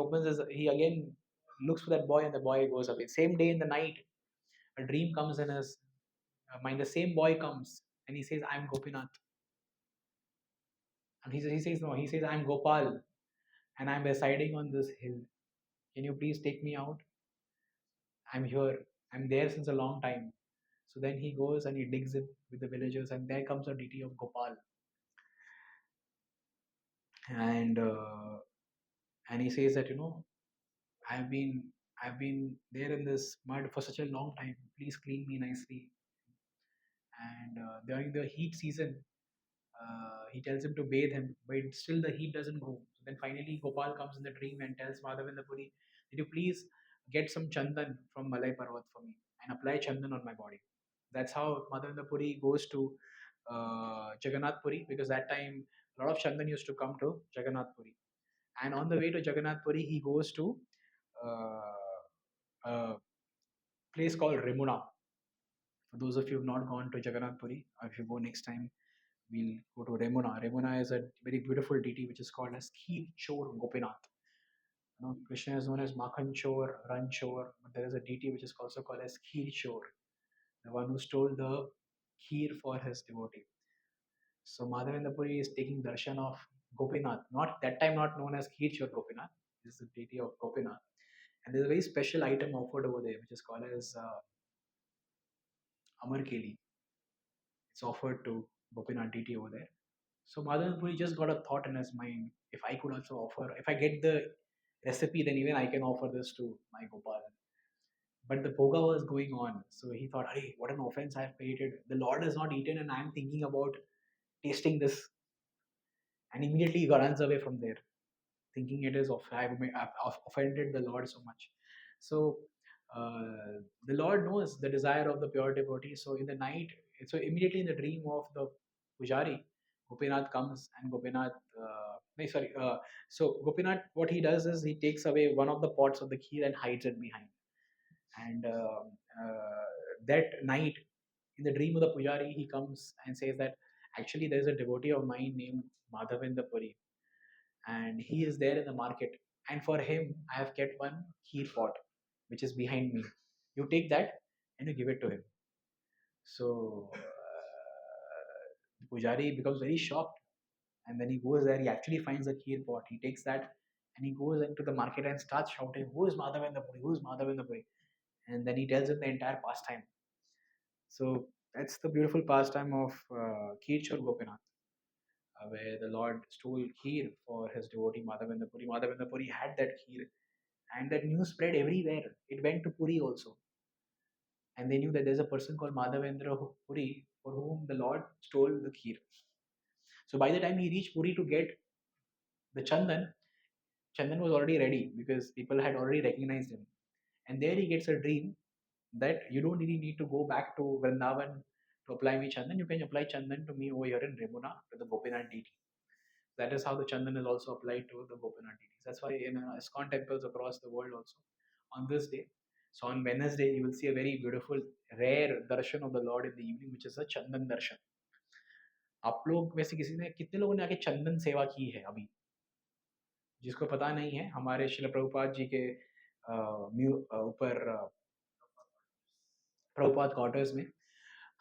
he again looks for that boy, and the boy goes away. Same day in the night, a dream comes in his mind. The same boy comes and he says, "I'm Gopinath." And he says, "No," he says, "I'm Gopal and I'm residing on this hill. Can you please take me out? I'm here. I'm there since a long time." So then he goes and he digs in with the villagers, and there comes a deity of Gopal. And he says that, I've been I've been there in this mud for such a long time. Please clean me nicely. And during the heat season, he tells him to bathe him, but still the heat doesn't go. So then finally Gopal comes in the dream and tells Madhavendra Puri, "Did you please get some chandan from Malai Parvat for me and apply chandan on my body?" That's how Madhavendra Puri goes to Jagannath Puri, because that time a lot of chandan used to come to Jagannath Puri. And on the way to Jagannath Puri, he goes to uh, a place called Remuna. For those of you who have not gone to Jagannath Puri, if you go next time, we'll go to Remuna. Remuna is a very beautiful deity which is called as Kheer Chor Gopinath. Krishna is known as Makhan Chor, Ran Chor, but there is a deity which is also called as Kheer Chor, the one who stole the kheer for his devotee. So Madhavendra Puri is taking darshan of Gopinath, not that time not known as Kheer Chor Gopinath. This is the deity of Gopinath. And there's a very special item offered over there which is called as Amar Keli. It's offered to Gopinath deity over there. So Madhavan Puri just got a thought in his mind. If I could also offer, if I get the recipe, then even I can offer this to my Gopal. But the Bhoga was going on. So he thought, "Hey, what an offense I've created. The Lord has not eaten and I'm thinking about tasting this." And immediately he runs away from there, thinking it is I've offended the Lord so much. So the Lord knows the desire of the pure devotee. So in the night, so immediately in the dream of the Pujari, Gopinath comes and Gopinath, no, sorry, so Gopinath, what he does is he takes away one of the pots of the kheer and hides it behind. And that night, in the dream of the Pujari, he comes and says that actually there is a devotee of mine named Madhavendra Puri, and he is there in the market. And for him, I have kept one kheer pot, which is behind me. You take that and you give it to him. So the Pujari becomes very shocked, and then he goes there. He actually finds a kheer pot. He takes that and he goes into the market and starts shouting, "Who is Madhavendra Puri? Who is Madhavendra Puri?" And then he tells him the entire pastime. So that's the beautiful pastime of Kheer Chor Gopinath, where the Lord stole kheer for his devotee Madhavendra Puri. Madhavendra Puri had that kheer, and that news spread everywhere. It went to Puri also, and they knew that there's a person called Madhavendra Puri for whom the Lord stole the kheer. So by the time he reached Puri to get the chandan, Chandan was already ready because people had already recognized him. And there he gets a dream that you don't really need to go back to Vrindavan to apply me Chandan. You can apply Chandan to me over here in Remuna to the Gopinath deity. That is how the Chandan is also applied to the Gopinath deities. That's why in ISKCON temples across the world also, on this day, so on Wednesday, you will see a very beautiful, rare darshan of the Lord in the evening, which is a Chandan darshan. आप लोग वैसे किसी ने कितने लोगों ने आके चंदन सेवा की है अभी? जिसको पता नहीं है, हमारे श्रील प्रभुपाद जी के ऊपर प्रभुपाद क्वार्टर्स में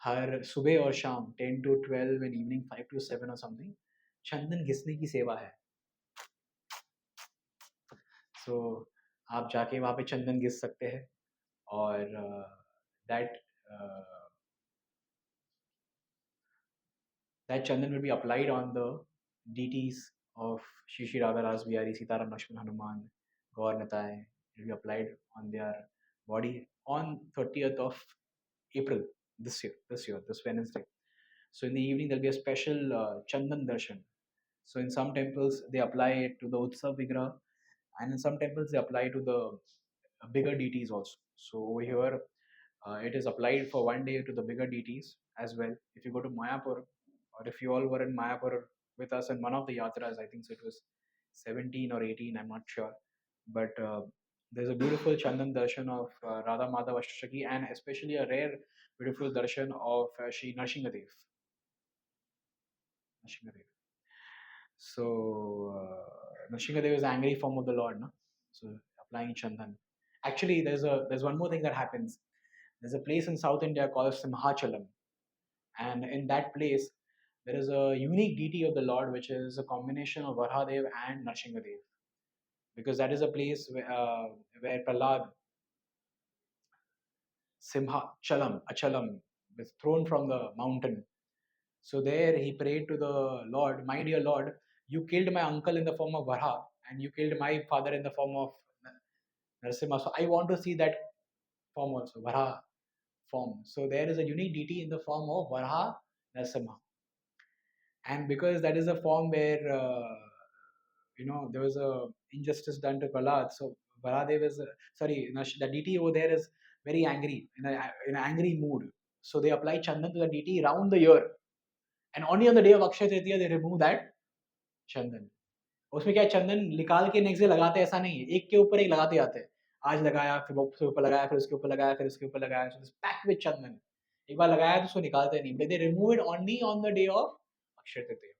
हर सुबह और शाम 10 to 12 and evening 5 to 7 or something चंदन घिसने की सेवा है. सो आप जाके वहाँ पे चंदन घिस सकते हैं और that that chandan will be applied on the deities of Shri Shri Radha Ras Bihari, Sitaram Lakshman Hanuman, Gaur Nitai. It will be applied on their body on 30th of April this Wednesday. So in the evening there'll be a special Chandan Darshan. So in some temples they apply it to the Utsav Vigraha, and in some temples they apply to the bigger deities also. So over here it is applied for one day to the bigger deities as well. If you go to Mayapur, or if you all were in Mayapur with us in one of the yatras, I think so it was 17 or 18, I'm not sure. But there's a beautiful Chandan darshan of Radha Madhav Ashtashaki, and especially a rare, beautiful darshan of Shri Narsinghadev. Narsinghadev. So Narsinghadev is the angry form of the Lord, no? So applying Chandan. Actually, there's one more thing that happens. There's a place in South India called Simhachalam, and in that place there is a unique deity of the Lord, which is a combination of Varahadev and Narsinghadev, because that is a place where Prahlad Simhachalam, Achalam, was thrown from the mountain. So there he prayed to the Lord, my dear Lord, you killed my uncle in the form of Varha, and you killed my father in the form of Narasimha. So I want to see that form also, Varha form. So there is a unique deity in the form of Varha Narasimha. And because that is a form where there was a injustice done to Prahlad, so Baladev is the deity over there is very angry, in an angry mood. So they apply Chandan to the deity round the year, and only on the day of Akshay Tritiya they remove that Chandan. उसमें क्या है, चंदन निकाल के next day लगाते ऐसा नहीं है, एक के ऊपर एक लगाते जाते हैं. आज लगाया, फिर उसके ऊपर लगाया, फिर उसके ऊपर लगाया, फिर उसके ऊपर लगाया. So it's packed with चंदन. एक बार लगाया तो उसको निकालते नहीं, but they remove it only on the day of Akshay Tritiya.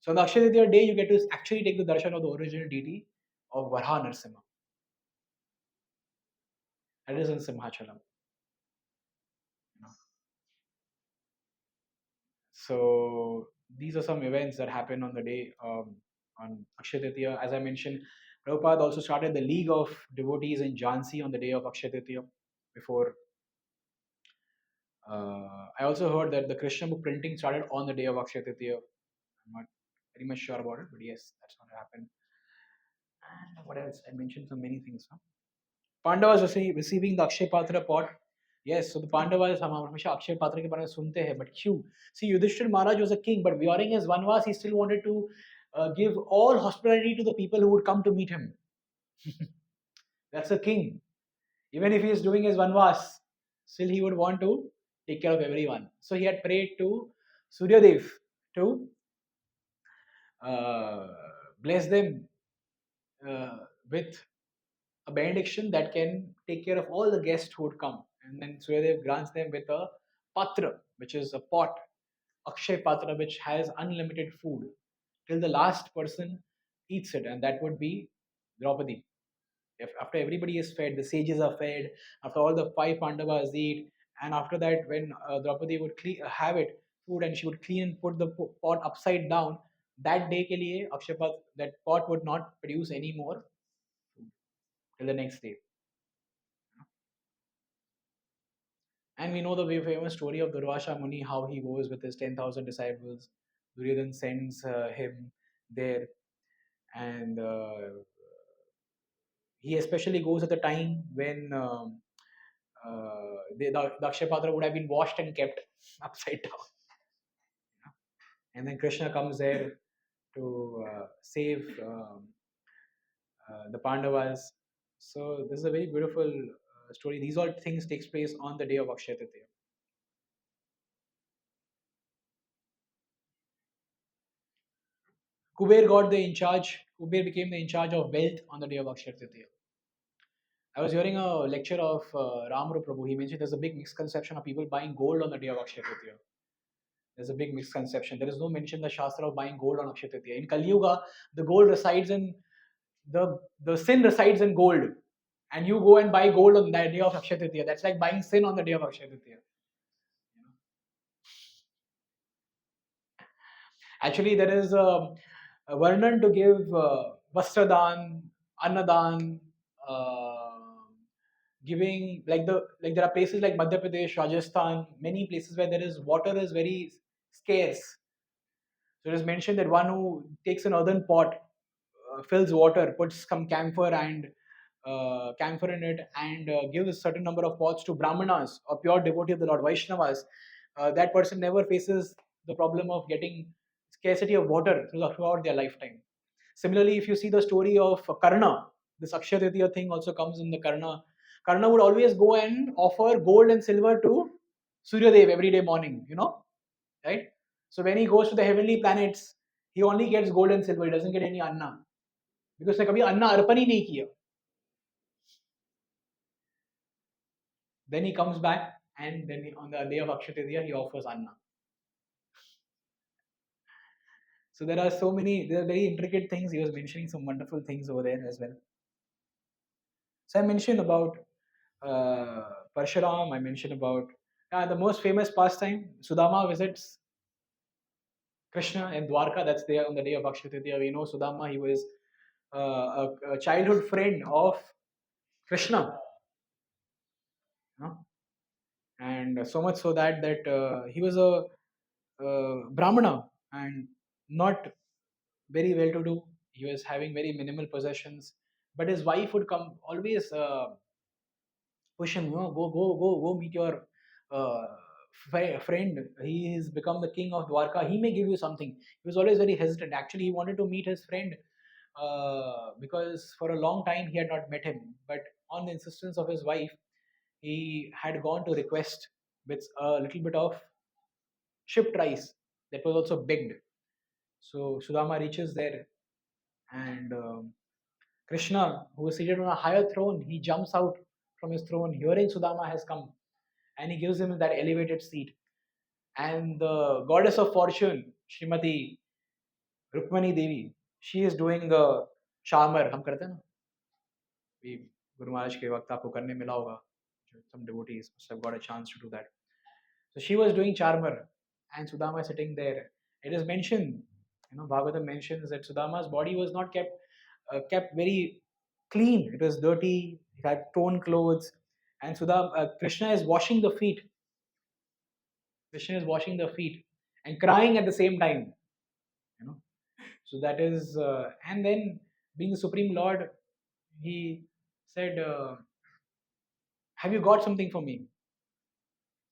So on the Akshay Tritiya day, you get to actually take the darshan of the original deity of Varha Narasimha. That is in Simhachalam. So these are some events that happen on the day on Akshay Tritiya. As I mentioned, Prabhupada also started the League of Devotees in Jhansi on the day of Akshay Tritiya. Before, I also heard that the Krishna book printing started on the day of Akshay Tritiya. I'm not very much sure about it, but yes, that's what happened. And what else? I mentioned so many things. Huh? Pandavas receiving the Akshay Patra pot. Yes, so the Pandavas, हम हमेशा अक्षय पात्र के बारे में सुनते हैं, but क्यों? See, Yudhishthir Maharaj was a king, but during his vanvas, he still wanted to give all hospitality to the people who would come to meet him. That's a king. Even if he is doing his vanvas, still he would want to take care of everyone. So he had prayed to Suryadev to bless them with a benediction that can take care of all the guests who would come. And then Suryadev grants them with a patra, which is a pot, Akshay Patra, which has unlimited food till the last person eats it, and that would be Draupadi. If after everybody is fed, the sages are fed, after all the five Pandavas eat, and after that, when Draupadi would have it, food, and she would clean and put the pot upside down, that day ke liye, Akshay Patra, that pot would not produce any more food till the next day. And we know the very famous story of Durvasha Muni, how he goes with his 10,000 disciples. Duryodhan sends him there, and he especially goes at the time when the Akshay Patra would have been washed and kept upside down. And then Krishna comes there to save the Pandavas. So this is a very beautiful story. These all things takes place on the day of Akshay Tritiya. Kuber got the in charge. Kuber became the in charge of wealth on the day of Akshay Tritiya. I was hearing a lecture of Ramru Prabhu. He mentioned there's a big misconception of people buying gold on the day of Akshay Tritiya. There's a big misconception. There is no mention in the Shastra of buying gold on Akshay Tritiya. In Kali Yuga, the gold resides in the sin resides in gold, and you go and buy gold on that day of Akshay Tritiya. That's like buying sin on the day of Akshay Tritiya. Actually, there is a Varnan to give Vastradan, Annadan, uh, giving like there are places like Madhya Pradesh, Rajasthan, many places where there is water is very scarce. So it is mentioned that one who takes an earthen pot, fills water, puts some camphor in it, and gives a certain number of pots to Brahmanas, a pure devotee of the Lord, Vaishnavas, that person never faces the problem of getting scarcity of water throughout their lifetime. Similarly, if you see the story of Karna, this Akshay Tritiya thing also comes in the Karna. Karna would always go and offer gold and silver to Suryadev every day morning, right? So when he goes to the heavenly planets, he only gets gold and silver. He doesn't get any anna because उसने कभी अन्ना अर्पण ही नहीं किया. Then he comes back, and then on the day of Akshay Tritiya, he offers anna. So there are very intricate things. He was mentioning some wonderful things over there as well. So I mentioned about Parshuram. I mentioned about the most famous pastime. Sudama visits Krishna in Dwarka. That's there on the day of Akshay Tritiya. We know Sudama. He was a childhood friend of Krishna. And so much so that he was a Brahmana and not very well to do. He was having very minimal possessions, but his wife would come always push him. Go meet your uh, friend. He has become the king of Dwarka. He may give you something. He was always very hesitant. Actually, he wanted to meet his friend because for a long time he had not met him. But on the insistence of his wife, he had gone to request with a little bit of shipped rice that was also begged. So Sudama reaches there, and Krishna, who is seated on a higher throne, he jumps out from his throne, hearing Sudama has come, and he gives him that elevated seat. And the goddess of fortune, Srimati Rukmani Devi, she is doing the charmer. हम करते हैं ना, we Guru Maharaj के वक्त आपको करने मिला होगा. Some devotees must have got a chance to do that. So she was doing charmer, and Sudama is sitting there. It is mentioned, Bhagavatam mentions that Sudama's body was not kept very clean. It was dirty. It had torn clothes, and Krishna is washing the feet. Krishna is washing the feet and crying at the same time. So that is, and then being the Supreme Lord, he said, "Have you got something for me?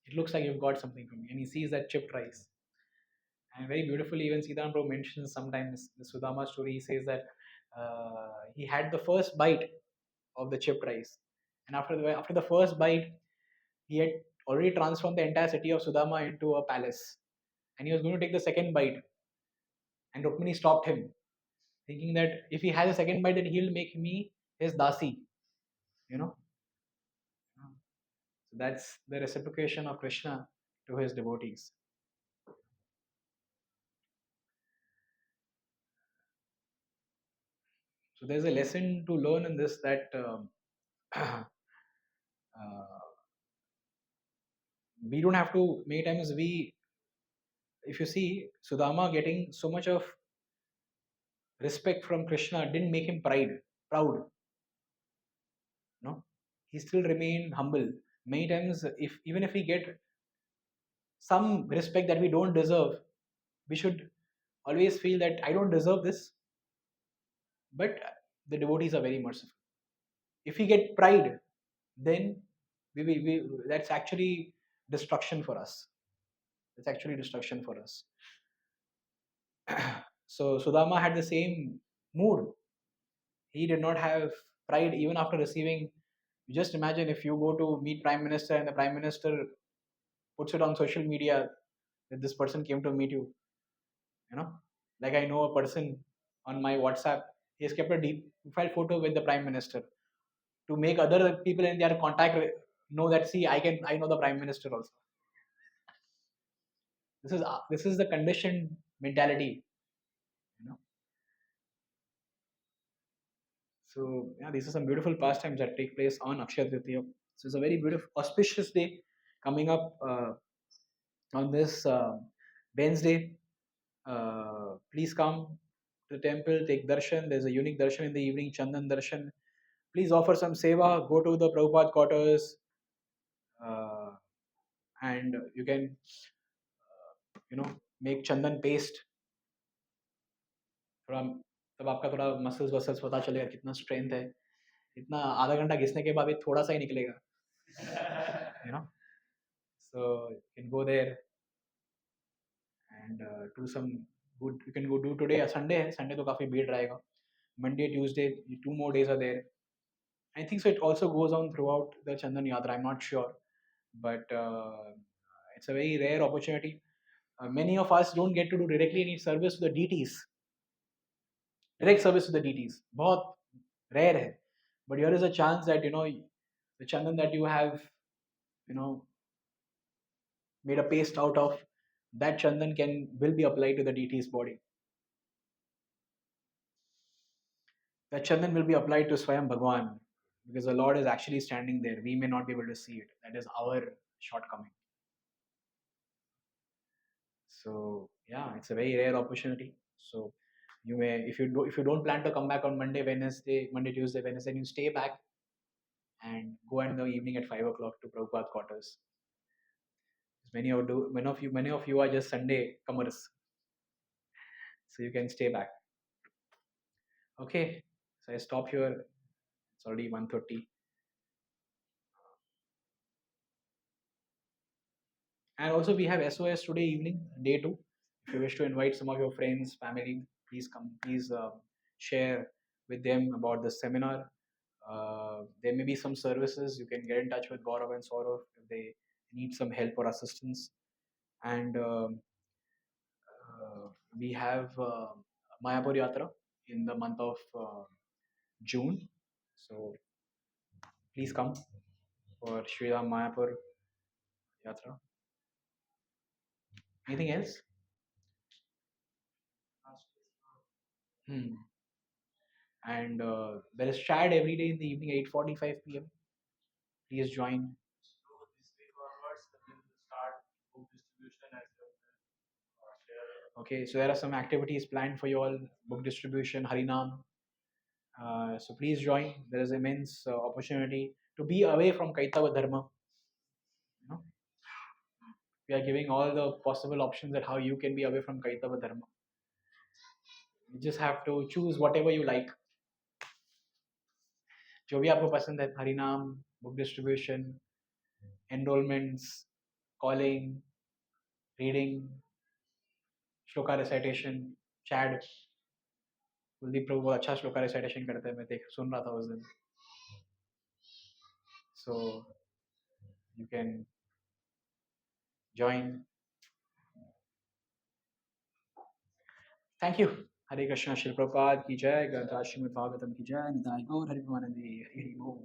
It looks like you've got something for me." And he sees that chipped rice. And very beautifully, even Siddhan Prabhu mentions sometimes the Sudama story. He says that he had the first bite of the chipped rice, and after the first bite, he had already transformed the entire city of Sudama into a palace, and he was going to take the second bite, and Rukmini stopped him, thinking that if he has a second bite, then he'll make me his dasi, you know. So that's the reciprocation of Krishna to his devotees. So there's a lesson to learn in this that uh, we don't have to. Many times if you see Sudama getting so much of respect from Krishna, didn't make him proud. No, he still remained humble. Many times, even if we get some respect that we don't deserve, we should always feel that I don't deserve this, but the devotees are very merciful. If we get pride, then that's actually destruction for us. It's actually destruction for us. So Sudama had the same mood. He did not have pride even after receiving. You just imagine if you go to meet Prime Minister and the Prime Minister puts it on social media that this person came to meet you. You know, like I know a person on my WhatsApp. He has kept a deep profile photo with the Prime Minister to make other people in their contact know that see I know the Prime Minister also. This is the conditioned mentality. You know. So yeah, these are some beautiful pastimes that take place on Akshay Tritiya. So it's a very beautiful, auspicious day coming up on this Wednesday. Please come to the temple, take darshan. There's a unique darshan in the evening, Chandan darshan. Please offer some seva. Go to the Prabhupada quarters, uh, and you can, make Chandan paste. थोड़ा तब आपका थोड़ा muscles vessels पता चलेगा कितना strength है. इतना आधा घंटा घिसने के बाद भी थोड़ा सा ही निकलेगा. you know so you can go there and do some good. You can go do today. Sunday है, Sunday तो काफी भीड़ रहेगा. Monday, Tuesday, 2 more days are there. I think so. It also goes on throughout the Chandan Yatra. I'm not sure, but it's a very rare opportunity. Many of us don't get to do directly any service to the deities. Direct service to the deities, बहुत rare है. But here is a chance that the Chandan that you have, you know, made a paste out of, that Chandan will be applied to the deity's body. That Chandan will be applied to Swayam Bhagwan because the Lord is actually standing there. We may not be able to see it. That is our shortcoming. So yeah, it's a very rare opportunity. So you may, if you don't plan to come back on Monday, Tuesday, Wednesday, then you stay back and go in the evening at 5 o'clock to Prabhupada quarters. Many of you are just Sunday comers, so you can stay back. Okay, so I stop here. It's already 1:30. And also we have SOS today evening, day 2. If you wish to invite some of your friends, family, please come. Please share with them about the seminar. There may be some services. You can get in touch with Gaurav and Saurav if they need some help or assistance. And we have Mayapur Yatra in the month of June. So please come for Shri Ram Mayapur Yatra. Anything else? Hmm. And there is chat every day in the evening, 8:45 p.m. Please join. Okay, so there are some activities planned for you all: book distribution, Harinam. So please join. There is immense opportunity to be away from Kaitava Dharma. You know, we are giving all the possible options that how you can be away from Kaitava Dharma. You just have to choose whatever you like. जो भी आपको पसंद है, हरिनाम, book distribution, enrollments, calling, reading, shloka recitation, chat. Kuldeep प्रभु बहुत अच्छा shloka recitation करते हैं, मैं सुन रहा था उस दिन. So you can join. Thank you. Hare Krishna. Shri Prabhupada ki jai. Granth Srimad Bhagavatam ki jai. Nitai Gaur Hari Premanande. Hari Bol.